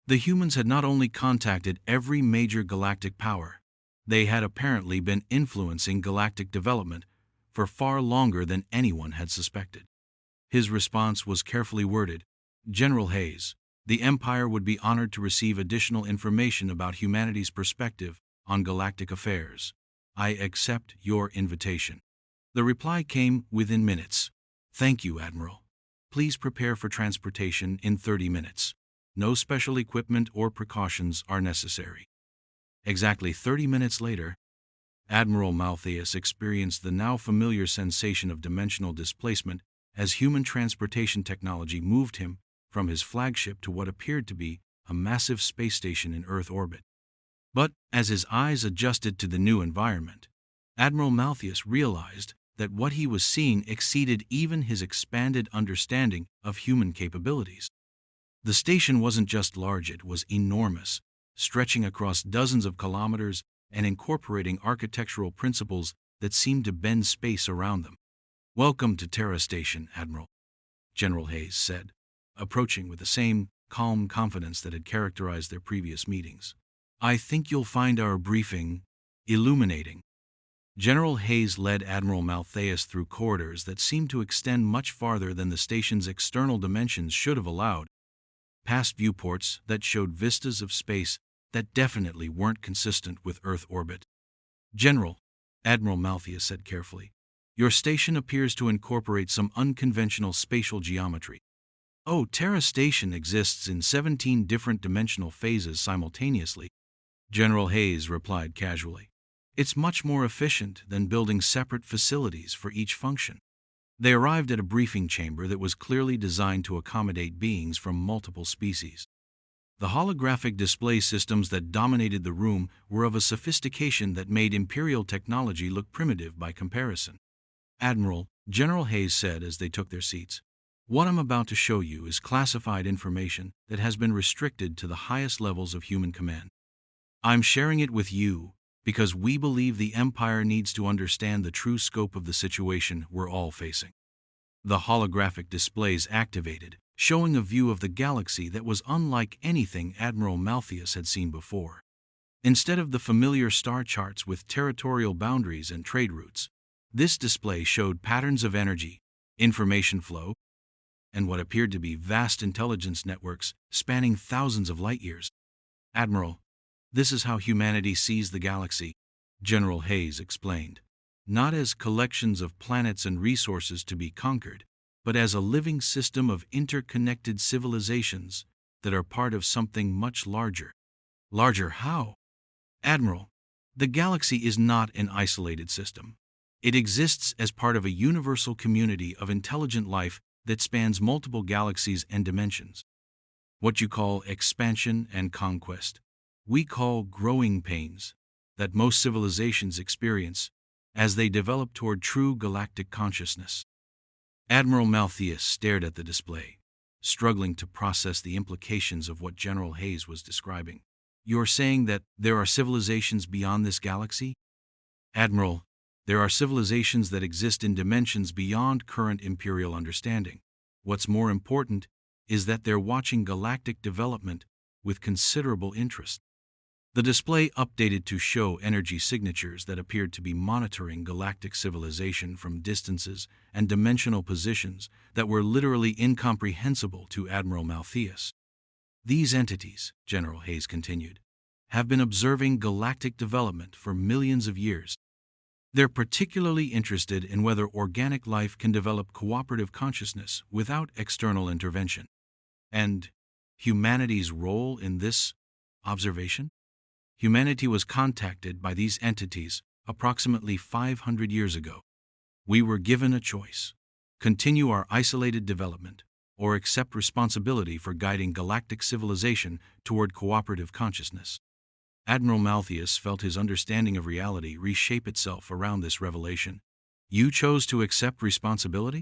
The humans had not only contacted every major galactic power, they had apparently been influencing galactic development for far longer than anyone had suspected. His response was carefully worded. General Hayes, the Empire would be honored to receive additional information about humanity's perspective on galactic affairs. I accept your invitation. The reply came within minutes. Thank you, Admiral. Please prepare for transportation in 30 minutes. No special equipment or precautions are necessary. Exactly 30 minutes later, Admiral Maltheius experienced the now familiar sensation of dimensional displacement as human transportation technology moved him from his flagship to what appeared to be a massive space station in Earth orbit. But as his eyes adjusted to the new environment, Admiral Maltheius realized that what he was seeing exceeded even his expanded understanding of human capabilities. The station wasn't just large, it was enormous, stretching across dozens of kilometers and incorporating architectural principles that seemed to bend space around them. Welcome to Terra Station, Admiral, General Hayes said, approaching with the same calm confidence that had characterized their previous meetings. I think you'll find our briefing illuminating. General Hayes led Admiral Maltheius through corridors that seemed to extend much farther than the station's external dimensions should have allowed, past viewports that showed vistas of space that definitely weren't consistent with Earth orbit. General, Admiral Maltheius said carefully, your station appears to incorporate some unconventional spatial geometry. Oh, Terra Station exists in 17 different dimensional phases simultaneously, General Hayes replied casually. It's much more efficient than building separate facilities for each function. They arrived at a briefing chamber that was clearly designed to accommodate beings from multiple species. The holographic display systems that dominated the room were of a sophistication that made Imperial technology look primitive by comparison. "Admiral," General Hayes said as they took their seats, "what I'm about to show you is classified information that has been restricted to the highest levels of human command. I'm sharing it with you because we believe the Empire needs to understand the true scope of the situation we're all facing." The holographic displays activated, showing a view of the galaxy that was unlike anything Admiral Malthius had seen before. Instead of the familiar star charts with territorial boundaries and trade routes, this display showed patterns of energy, information flow, and what appeared to be vast intelligence networks spanning thousands of light years. "Admiral, this is how humanity sees the galaxy," General Hayes explained. "Not as collections of planets and resources to be conquered, but as a living system of interconnected civilizations that are part of something much larger." "Larger how?" "Admiral, the galaxy is not an isolated system. It exists as part of a universal community of intelligent life that spans multiple galaxies and dimensions. What you call expansion and conquest, we call growing pains that most civilizations experience as they develop toward true galactic consciousness." Admiral Malthius stared at the display, struggling to process the implications of what General Hayes was describing. "You're saying that there are civilizations beyond this galaxy?" "Admiral, there are civilizations that exist in dimensions beyond current Imperial understanding. What's more important is that they're watching galactic development with considerable interest." The display updated to show energy signatures that appeared to be monitoring galactic civilization from distances and dimensional positions that were literally incomprehensible to Admiral Malthius. "These entities," General Hayes continued, "have been observing galactic development for millions of years. They're particularly interested in whether organic life can develop cooperative consciousness without external intervention." "And humanity's role in this observation?" "Humanity was contacted by these entities approximately 500 years ago. We were given a choice: continue our isolated development or accept responsibility for guiding galactic civilization toward cooperative consciousness." Admiral Malthius felt his understanding of reality reshape itself around this revelation. "You chose to accept responsibility?"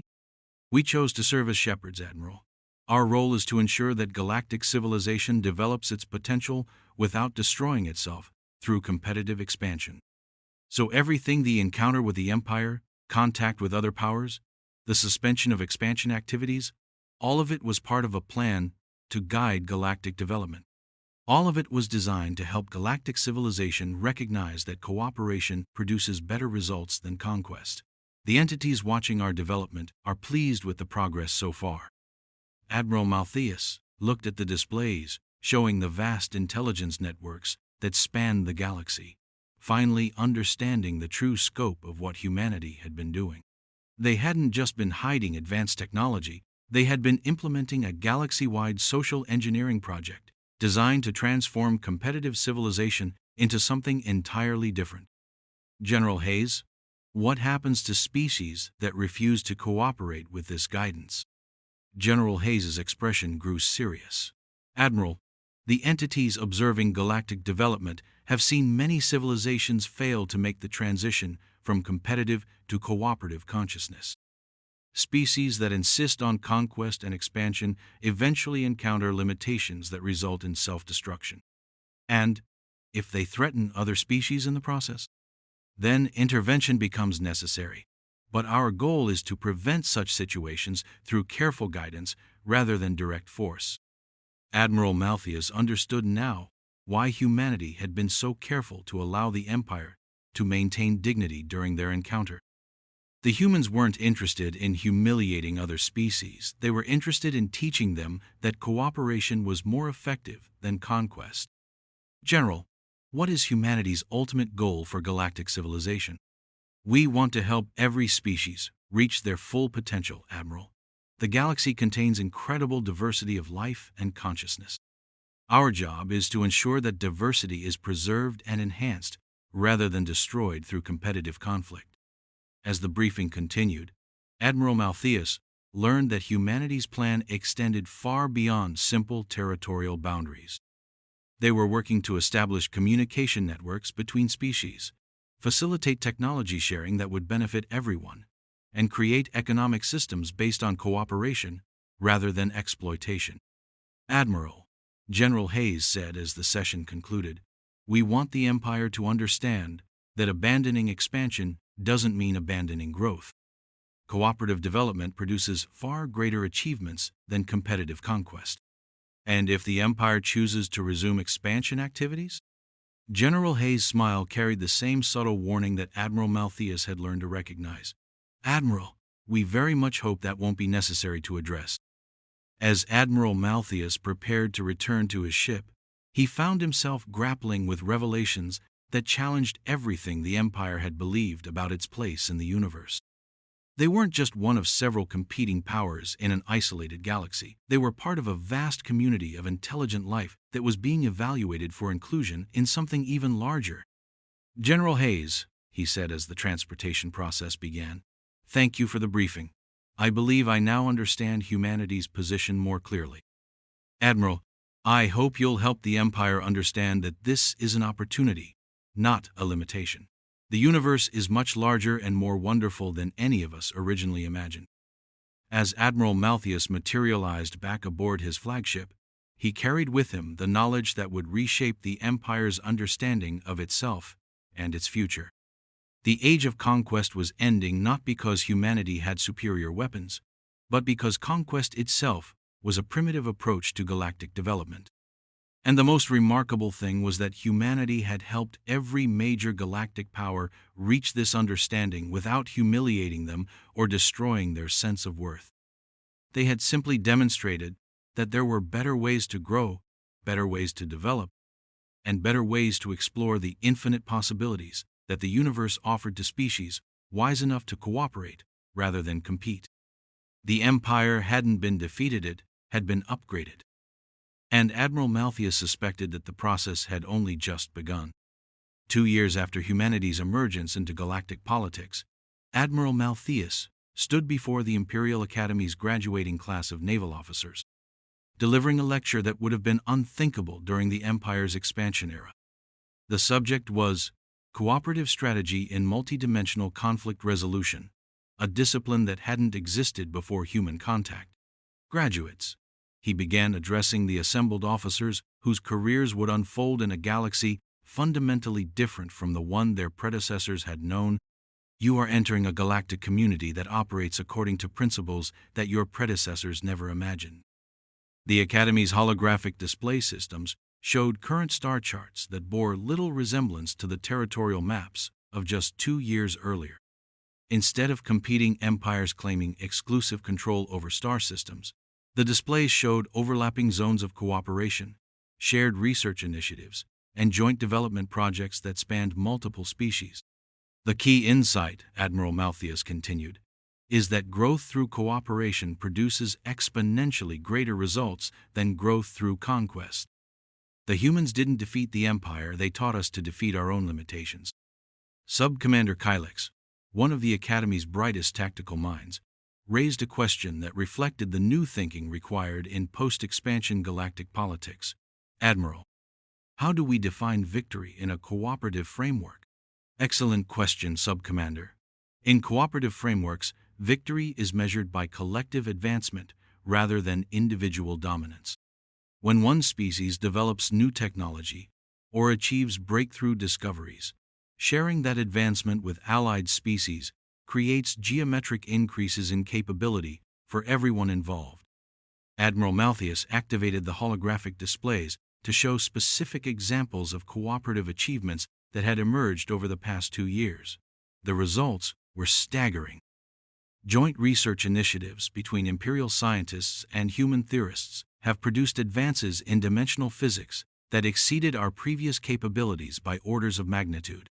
"We chose to serve as shepherds, Admiral. Our role is to ensure that galactic civilization develops its potential without destroying itself through competitive expansion. So everything the encounter with the Empire, contact with other powers, the suspension of expansion activities, all of it was part of a plan to guide galactic development. All of it was designed to help galactic civilization recognize that cooperation produces better results than conquest. The entities watching our development are pleased with the progress so far." Admiral Malthius looked at the displays showing the vast intelligence networks that spanned the galaxy, finally understanding the true scope of what humanity had been doing. They hadn't just been hiding advanced technology, they had been implementing a galaxy-wide social engineering project designed to transform competitive civilization into something entirely different. "General Hayes, what happens to species that refuse to cooperate with this guidance?" General Hayes's expression grew serious. "Admiral, the entities observing galactic development have seen many civilizations fail to make the transition from competitive to cooperative consciousness. Species that insist on conquest and expansion eventually encounter limitations that result in self-destruction. And, if they threaten other species in the process, then intervention becomes necessary. But our goal is to prevent such situations through careful guidance rather than direct force." Admiral Malthius understood now why humanity had been so careful to allow the Empire to maintain dignity during their encounter. The humans weren't interested in humiliating other species. They were interested in teaching them that cooperation was more effective than conquest. "General, what is humanity's ultimate goal for galactic civilization?" "We want to help every species reach their full potential, Admiral. The galaxy contains incredible diversity of life and consciousness. Our job is to ensure that diversity is preserved and enhanced rather than destroyed through competitive conflict." As the briefing continued, Admiral Malthius learned that humanity's plan extended far beyond simple territorial boundaries. They were working to establish communication networks between species, facilitate technology sharing that would benefit everyone, and create economic systems based on cooperation rather than exploitation. Admiral General Hayes said as the session concluded, "We want the Empire to understand that abandoning expansion doesn't mean abandoning growth. Cooperative development produces far greater achievements than competitive conquest. And if the Empire chooses to resume expansion activities?" General Hayes' smile carried the same subtle warning that Admiral Malthius had learned to recognize. "Admiral, we very much hope that won't be necessary to address." As Admiral Malthius prepared to return to his ship, he found himself grappling with revelations that challenged everything the Empire had believed about its place in the universe. They weren't just one of several competing powers in an isolated galaxy. They were part of a vast community of intelligent life that was being evaluated for inclusion in something even larger. "General Hayes," he said as the transportation process began, "thank you for the briefing. I believe I now understand humanity's position more clearly. Admiral, I hope you'll help the Empire understand that this is an opportunity, not a limitation. The universe is much larger and more wonderful than any of us originally imagined." As Admiral Malthius materialized back aboard his flagship, he carried with him the knowledge that would reshape the Empire's understanding of itself and its future. The Age of Conquest was ending not because humanity had superior weapons, but because conquest itself was a primitive approach to galactic development. And the most remarkable thing was that humanity had helped every major galactic power reach this understanding without humiliating them or destroying their sense of worth. They had simply demonstrated that there were better ways to grow, better ways to develop, and better ways to explore the infinite possibilities that the universe offered to species wise enough to cooperate rather than compete. The Empire hadn't been defeated, it had been upgraded. And Admiral Malthius suspected that the process had only just begun. 2 years after humanity's emergence into galactic politics, Admiral Malthius stood before the Imperial Academy's graduating class of naval officers, delivering a lecture that would have been unthinkable during the Empire's expansion era. The subject was Cooperative Strategy in Multidimensional Conflict Resolution, a discipline that hadn't existed before human contact. "Graduates," he began addressing the assembled officers whose careers would unfold in a galaxy fundamentally different from the one their predecessors had known, "you are entering a galactic community that operates according to principles that your predecessors never imagined." The Academy's holographic display systems showed current star charts that bore little resemblance to the territorial maps of just 2 years earlier. Instead of competing empires claiming exclusive control over star systems, the displays showed overlapping zones of cooperation, shared research initiatives, and joint development projects that spanned multiple species. "The key insight," Admiral Malthius continued, "is that growth through cooperation produces exponentially greater results than growth through conquest. The humans didn't defeat the Empire, they taught us to defeat our own limitations." Sub-Commander Kylix, one of the Academy's brightest tactical minds, raised a question that reflected the new thinking required in post-expansion galactic politics. "Admiral, how do we define victory in a cooperative framework?" "Excellent question, Sub-Commander. In cooperative frameworks, victory is measured by collective advancement rather than individual dominance. When one species develops new technology or achieves breakthrough discoveries, sharing that advancement with allied species creates geometric increases in capability for everyone involved." Admiral Malthius activated the holographic displays to show specific examples of cooperative achievements that had emerged over the past 2 years. The results were staggering. Joint research initiatives between Imperial scientists and human theorists have produced advances in dimensional physics that exceeded our previous capabilities by orders of magnitude.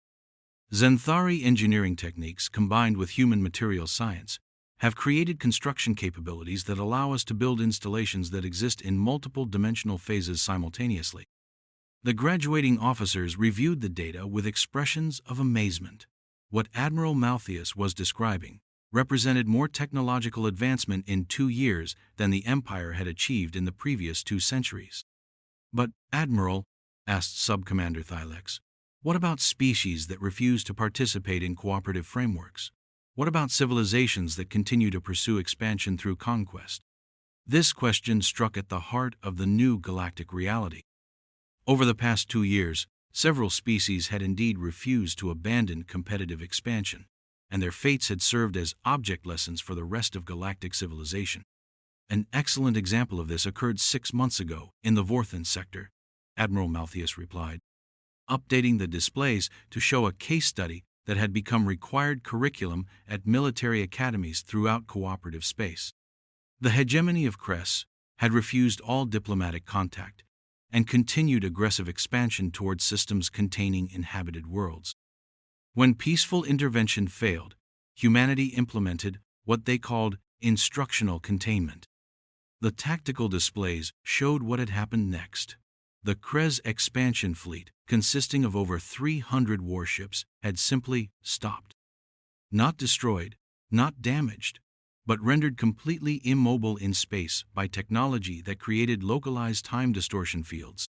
Xanthari engineering techniques combined with human materials science have created construction capabilities that allow us to build installations that exist in multiple dimensional phases simultaneously. The graduating officers reviewed the data with expressions of amazement. What Admiral Malthius was describing represented more technological advancement in 2 years than the Empire had achieved in the previous 2 centuries. But, Admiral, asked Subcommander Thylex, what about species that refuse to participate in cooperative frameworks? What about civilizations that continue to pursue expansion through conquest? This question struck at the heart of the new galactic reality. Over the past 2 years, several species had indeed refused to abandon competitive expansion, and their fates had served as object lessons for the rest of galactic civilization. An excellent example of this occurred 6 months ago in the Vorthan sector, Admiral Malthius replied, updating the displays to show a case study that had become required curriculum at military academies throughout cooperative space. The hegemony of Kress had refused all diplomatic contact and continued aggressive expansion towards systems containing inhabited worlds. When peaceful intervention failed, humanity implemented what they called instructional containment. The tactical displays showed what had happened next. The Kress expansion fleet, consisting of over 300 warships, had simply stopped. Not destroyed, not damaged, but rendered completely immobile in space by technology that created localized time distortion fields.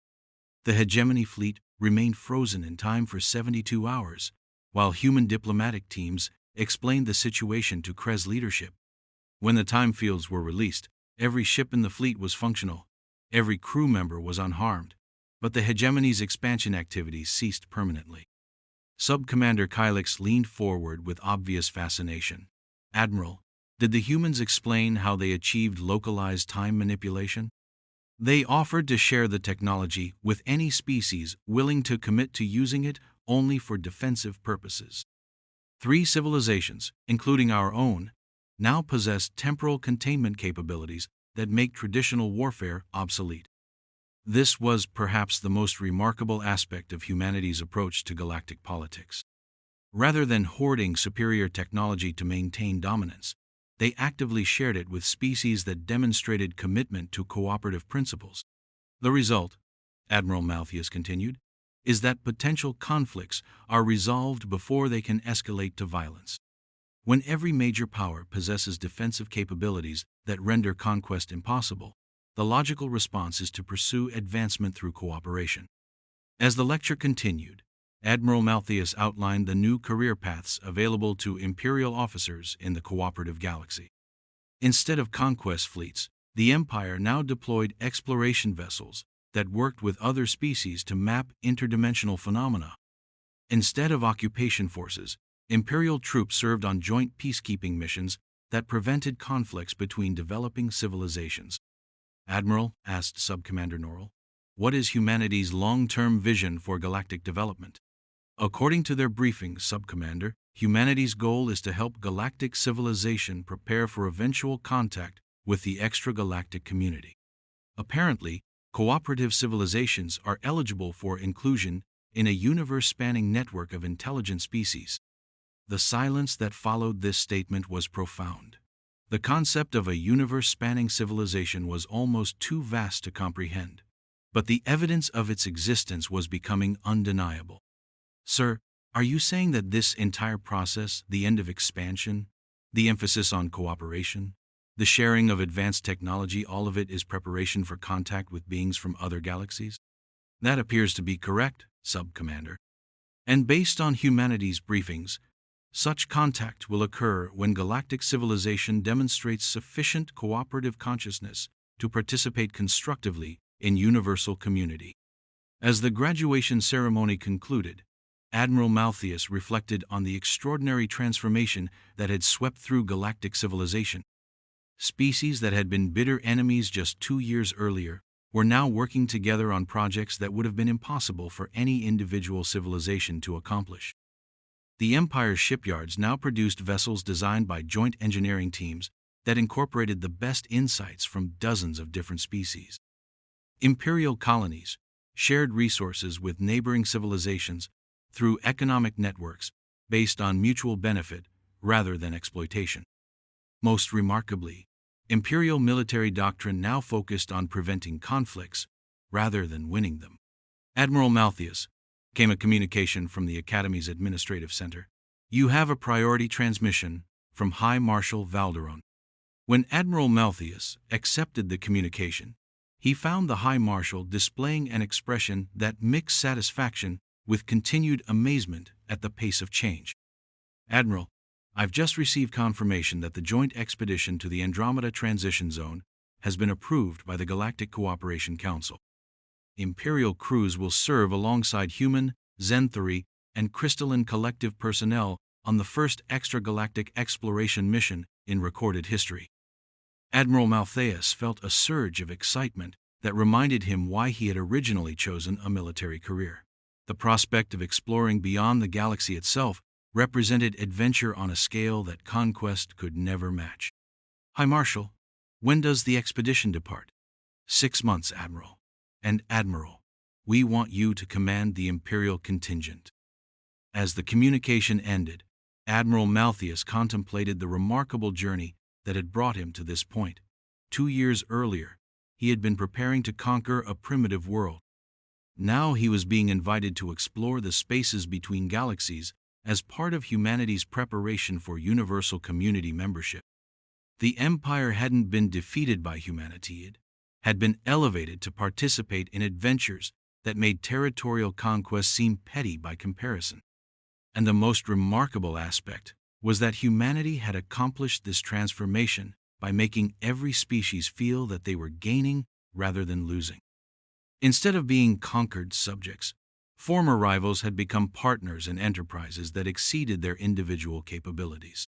The hegemony fleet remained frozen in time for 72 hours, while human diplomatic teams explained the situation to Kress leadership. When the time fields were released, every ship in the fleet was functional, every crew member was unharmed, but the hegemony's expansion activities ceased permanently. Subcommander Kylix leaned forward with obvious fascination. Admiral, did the humans explain how they achieved localized time manipulation? They offered to share the technology with any species willing to commit to using it only for defensive purposes. 3 civilizations, including our own, now possess temporal containment capabilities that make traditional warfare obsolete. This was perhaps the most remarkable aspect of humanity's approach to galactic politics. Rather than hoarding superior technology to maintain dominance, they actively shared it with species that demonstrated commitment to cooperative principles. The result, Admiral Malthius continued, is that potential conflicts are resolved before they can escalate to violence. When every major power possesses defensive capabilities that render conquest impossible, the logical response is to pursue advancement through cooperation. As the lecture continued, Admiral Malthius outlined the new career paths available to Imperial officers in the cooperative galaxy. Instead of conquest fleets, the Empire now deployed exploration vessels that worked with other species to map interdimensional phenomena. Instead of occupation forces, Imperial troops served on joint peacekeeping missions that prevented conflicts between developing civilizations. Admiral, asked Subcommander Norrell, what is humanity's long-term vision for galactic development? According to their briefing, Subcommander, humanity's goal is to help galactic civilization prepare for eventual contact with the extragalactic community. Apparently, cooperative civilizations are eligible for inclusion in a universe-spanning network of intelligent species. The silence that followed this statement was profound. The concept of a universe-spanning civilization was almost too vast to comprehend, but the evidence of its existence was becoming undeniable. Sir, are you saying that this entire process, the end of expansion, the emphasis on cooperation, the sharing of advanced technology, all of it is preparation for contact with beings from other galaxies? That appears to be correct, Subcommander. And based on humanity's briefings, such contact will occur when galactic civilization demonstrates sufficient cooperative consciousness to participate constructively in universal community. As the graduation ceremony concluded, Admiral Malthius reflected on the extraordinary transformation that had swept through galactic civilization. Species that had been bitter enemies just 2 years earlier were now working together on projects that would have been impossible for any individual civilization to accomplish. The Empire's shipyards now produced vessels designed by joint engineering teams that incorporated the best insights from dozens of different species. Imperial colonies shared resources with neighboring civilizations through economic networks based on mutual benefit rather than exploitation. Most remarkably, Imperial military doctrine now focused on preventing conflicts rather than winning them. Admiral Malthius, came a communication from the Academy's administrative center. You have a priority transmission from High Marshal Valderon. When Admiral Malthius accepted the communication, he found the High Marshal displaying an expression that mixed satisfaction with continued amazement at the pace of change. "Admiral, I've just received confirmation that the joint expedition to the Andromeda Transition Zone has been approved by the Galactic Cooperation Council. Imperial crews will serve alongside human, Xanthari, and crystalline collective personnel on the first extragalactic exploration mission in recorded history." Admiral Malthius felt a surge of excitement that reminded him why he had originally chosen a military career. The prospect of exploring beyond the galaxy itself represented adventure on a scale that conquest could never match. "High Marshal, when does the expedition depart?" "6 months, Admiral. And Admiral, we want you to command the Imperial contingent." As the communication ended, Admiral Malthius contemplated the remarkable journey that had brought him to this point. 2 years earlier, he had been preparing to conquer a primitive world. Now he was being invited to explore the spaces between galaxies as part of humanity's preparation for universal community membership. The Empire hadn't been defeated by humanity, it had been elevated to participate in adventures that made territorial conquest seem petty by comparison. And the most remarkable aspect was that humanity had accomplished this transformation by making every species feel that they were gaining rather than losing. Instead of being conquered subjects, former rivals had become partners in enterprises that exceeded their individual capabilities.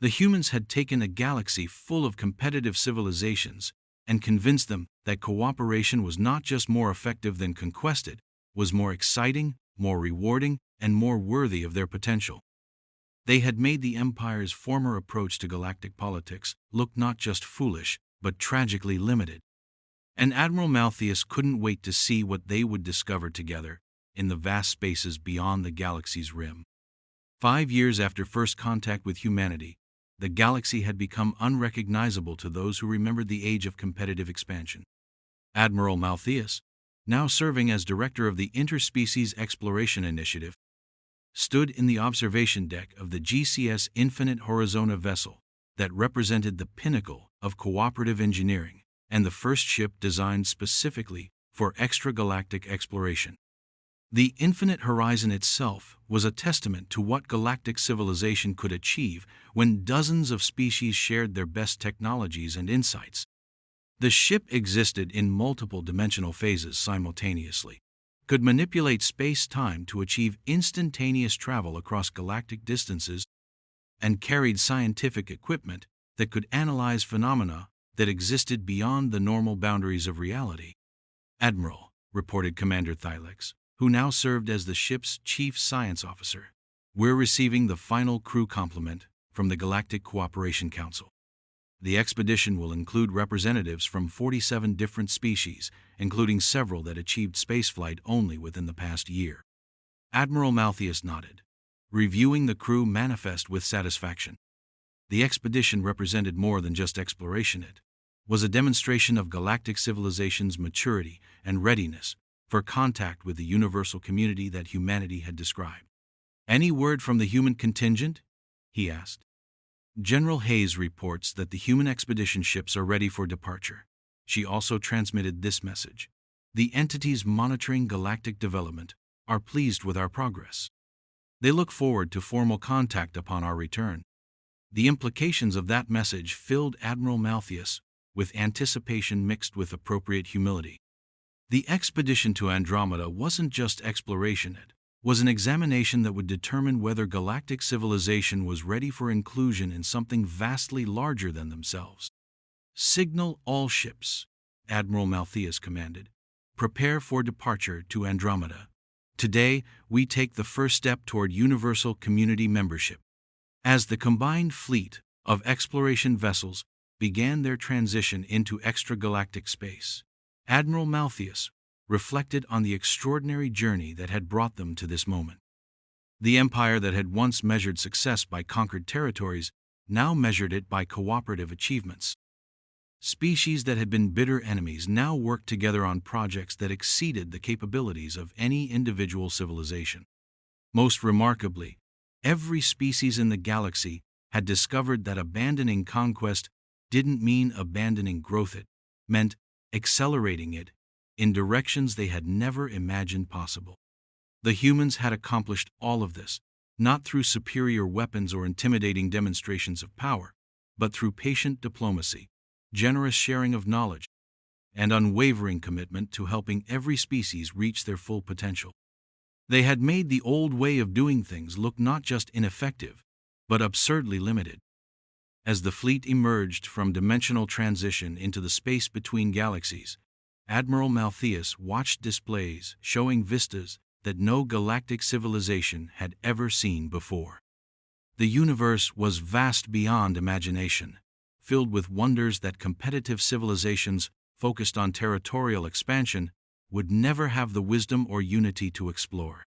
The humans had taken a galaxy full of competitive civilizations and convinced them that cooperation was not just more effective than conquested, was more exciting, more rewarding, and more worthy of their potential. They had made the Empire's former approach to galactic politics look not just foolish, but tragically limited. And Admiral Malthius couldn't wait to see what they would discover together in the vast spaces beyond the galaxy's rim. 5 years after first contact with humanity, the galaxy had become unrecognizable to those who remembered the age of competitive expansion. Admiral Malthius, now serving as director of the Interspecies Exploration Initiative, stood in the observation deck of the GCS Infinite Horizona vessel that represented the pinnacle of cooperative engineering and the first ship designed specifically for extragalactic exploration. The Infinite Horizon itself was a testament to what galactic civilization could achieve when dozens of species shared their best technologies and insights. The ship existed in multiple dimensional phases simultaneously, could manipulate space-time to achieve instantaneous travel across galactic distances, and carried scientific equipment that could analyze phenomena that existed beyond the normal boundaries of reality. "Admiral," reported Commander Thylex, who now served as the ship's chief science officer, "we're receiving the final crew complement from the Galactic Cooperation Council. The expedition will include representatives from 47 different species, including several that achieved spaceflight only within the past year." Admiral Malthius nodded, reviewing the crew manifest with satisfaction. The expedition represented more than just exploration. It was a demonstration of galactic civilization's maturity and readiness for contact with the universal community that humanity had described. "Any word from the human contingent?" he asked. "General Hayes reports that the human expedition ships are ready for departure." She also transmitted this message: "The entities monitoring galactic development are pleased with our progress. They look forward to formal contact upon our return." The implications of that message filled Admiral Malthius with anticipation mixed with appropriate humility. The expedition to Andromeda wasn't just exploration, it was an examination that would determine whether galactic civilization was ready for inclusion in something vastly larger than themselves. "Signal all ships," Admiral Malthius commanded. "Prepare for departure to Andromeda. Today, we take the first step toward universal community membership." As the combined fleet of exploration vessels began their transition into extragalactic space, Admiral Malthius reflected on the extraordinary journey that had brought them to this moment. The empire that had once measured success by conquered territories now measured it by cooperative achievements. Species that had been bitter enemies now worked together on projects that exceeded the capabilities of any individual civilization. Most remarkably, every species in the galaxy had discovered that abandoning conquest didn't mean abandoning growth, it meant accelerating it in directions they had never imagined possible. The humans had accomplished all of this, not through superior weapons or intimidating demonstrations of power, but through patient diplomacy, generous sharing of knowledge, and unwavering commitment to helping every species reach their full potential. They had made the old way of doing things look not just ineffective, but absurdly limited. As the fleet emerged from dimensional transition into the space between galaxies, Admiral Malthius watched displays showing vistas that no galactic civilization had ever seen before. The universe was vast beyond imagination, filled with wonders that competitive civilizations focused on territorial expansion would never have the wisdom or unity to explore.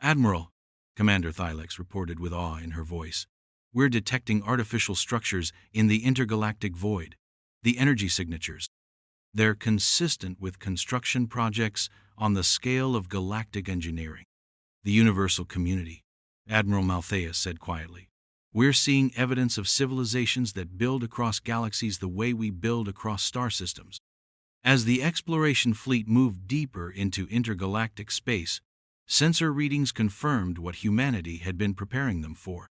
"Admiral," Commander Thylex reported with awe in her voice, "we're detecting artificial structures in the intergalactic void. The energy signatures. They're consistent with construction projects on the scale of galactic engineering." "The universal community," Admiral Malthius said quietly. "We're seeing evidence of civilizations that build across galaxies the way we build across star systems." As the exploration fleet moved deeper into intergalactic space, sensor readings confirmed what humanity had been preparing them for.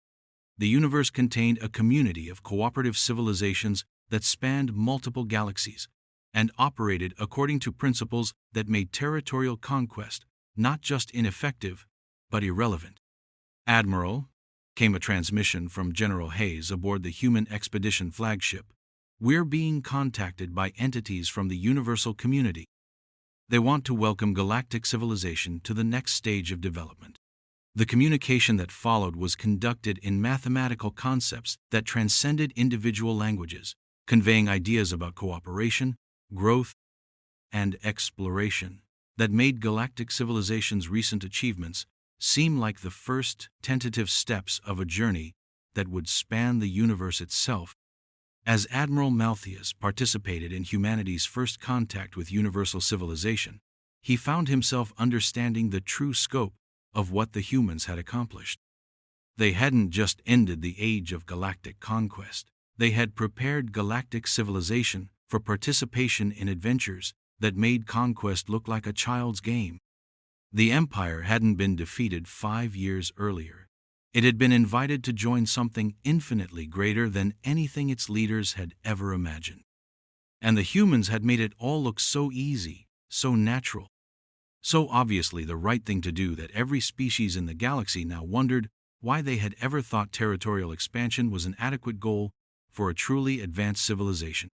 The universe contained a community of cooperative civilizations that spanned multiple galaxies and operated according to principles that made territorial conquest not just ineffective, but irrelevant. "Admiral," came a transmission from General Hayes aboard the human expedition flagship, "we're being contacted by entities from the universal community. They want to welcome galactic civilization to the next stage of development." The communication that followed was conducted in mathematical concepts that transcended individual languages, conveying ideas about cooperation, growth, and exploration that made galactic civilization's recent achievements seem like the first tentative steps of a journey that would span the universe itself. As Admiral Malthius participated in humanity's first contact with universal civilization, he found himself understanding the true scope of what the humans had accomplished. They hadn't just ended the age of galactic conquest. They had prepared galactic civilization for participation in adventures that made conquest look like a child's game. The Empire hadn't been defeated 5 years earlier. It had been invited to join something infinitely greater than anything its leaders had ever imagined. And the humans had made it all look so easy, so natural, so obviously the right thing to do that every species in the galaxy now wondered why they had ever thought territorial expansion was an adequate goal for a truly advanced civilization.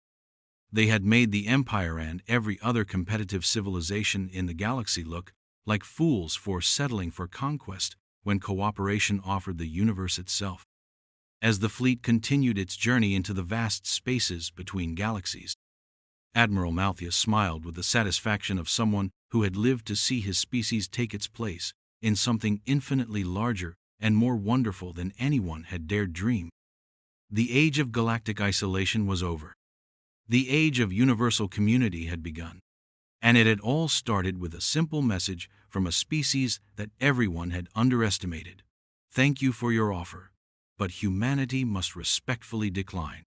They had made the Empire and every other competitive civilization in the galaxy look like fools for settling for conquest when cooperation offered the universe itself. As the fleet continued its journey into the vast spaces between galaxies, Admiral Malthius smiled with the satisfaction of someone who had lived to see his species take its place in something infinitely larger and more wonderful than anyone had dared dream. The age of galactic isolation was over. The age of universal community had begun. And it had all started with a simple message from a species that everyone had underestimated. "Thank you for your offer, but humanity must respectfully decline."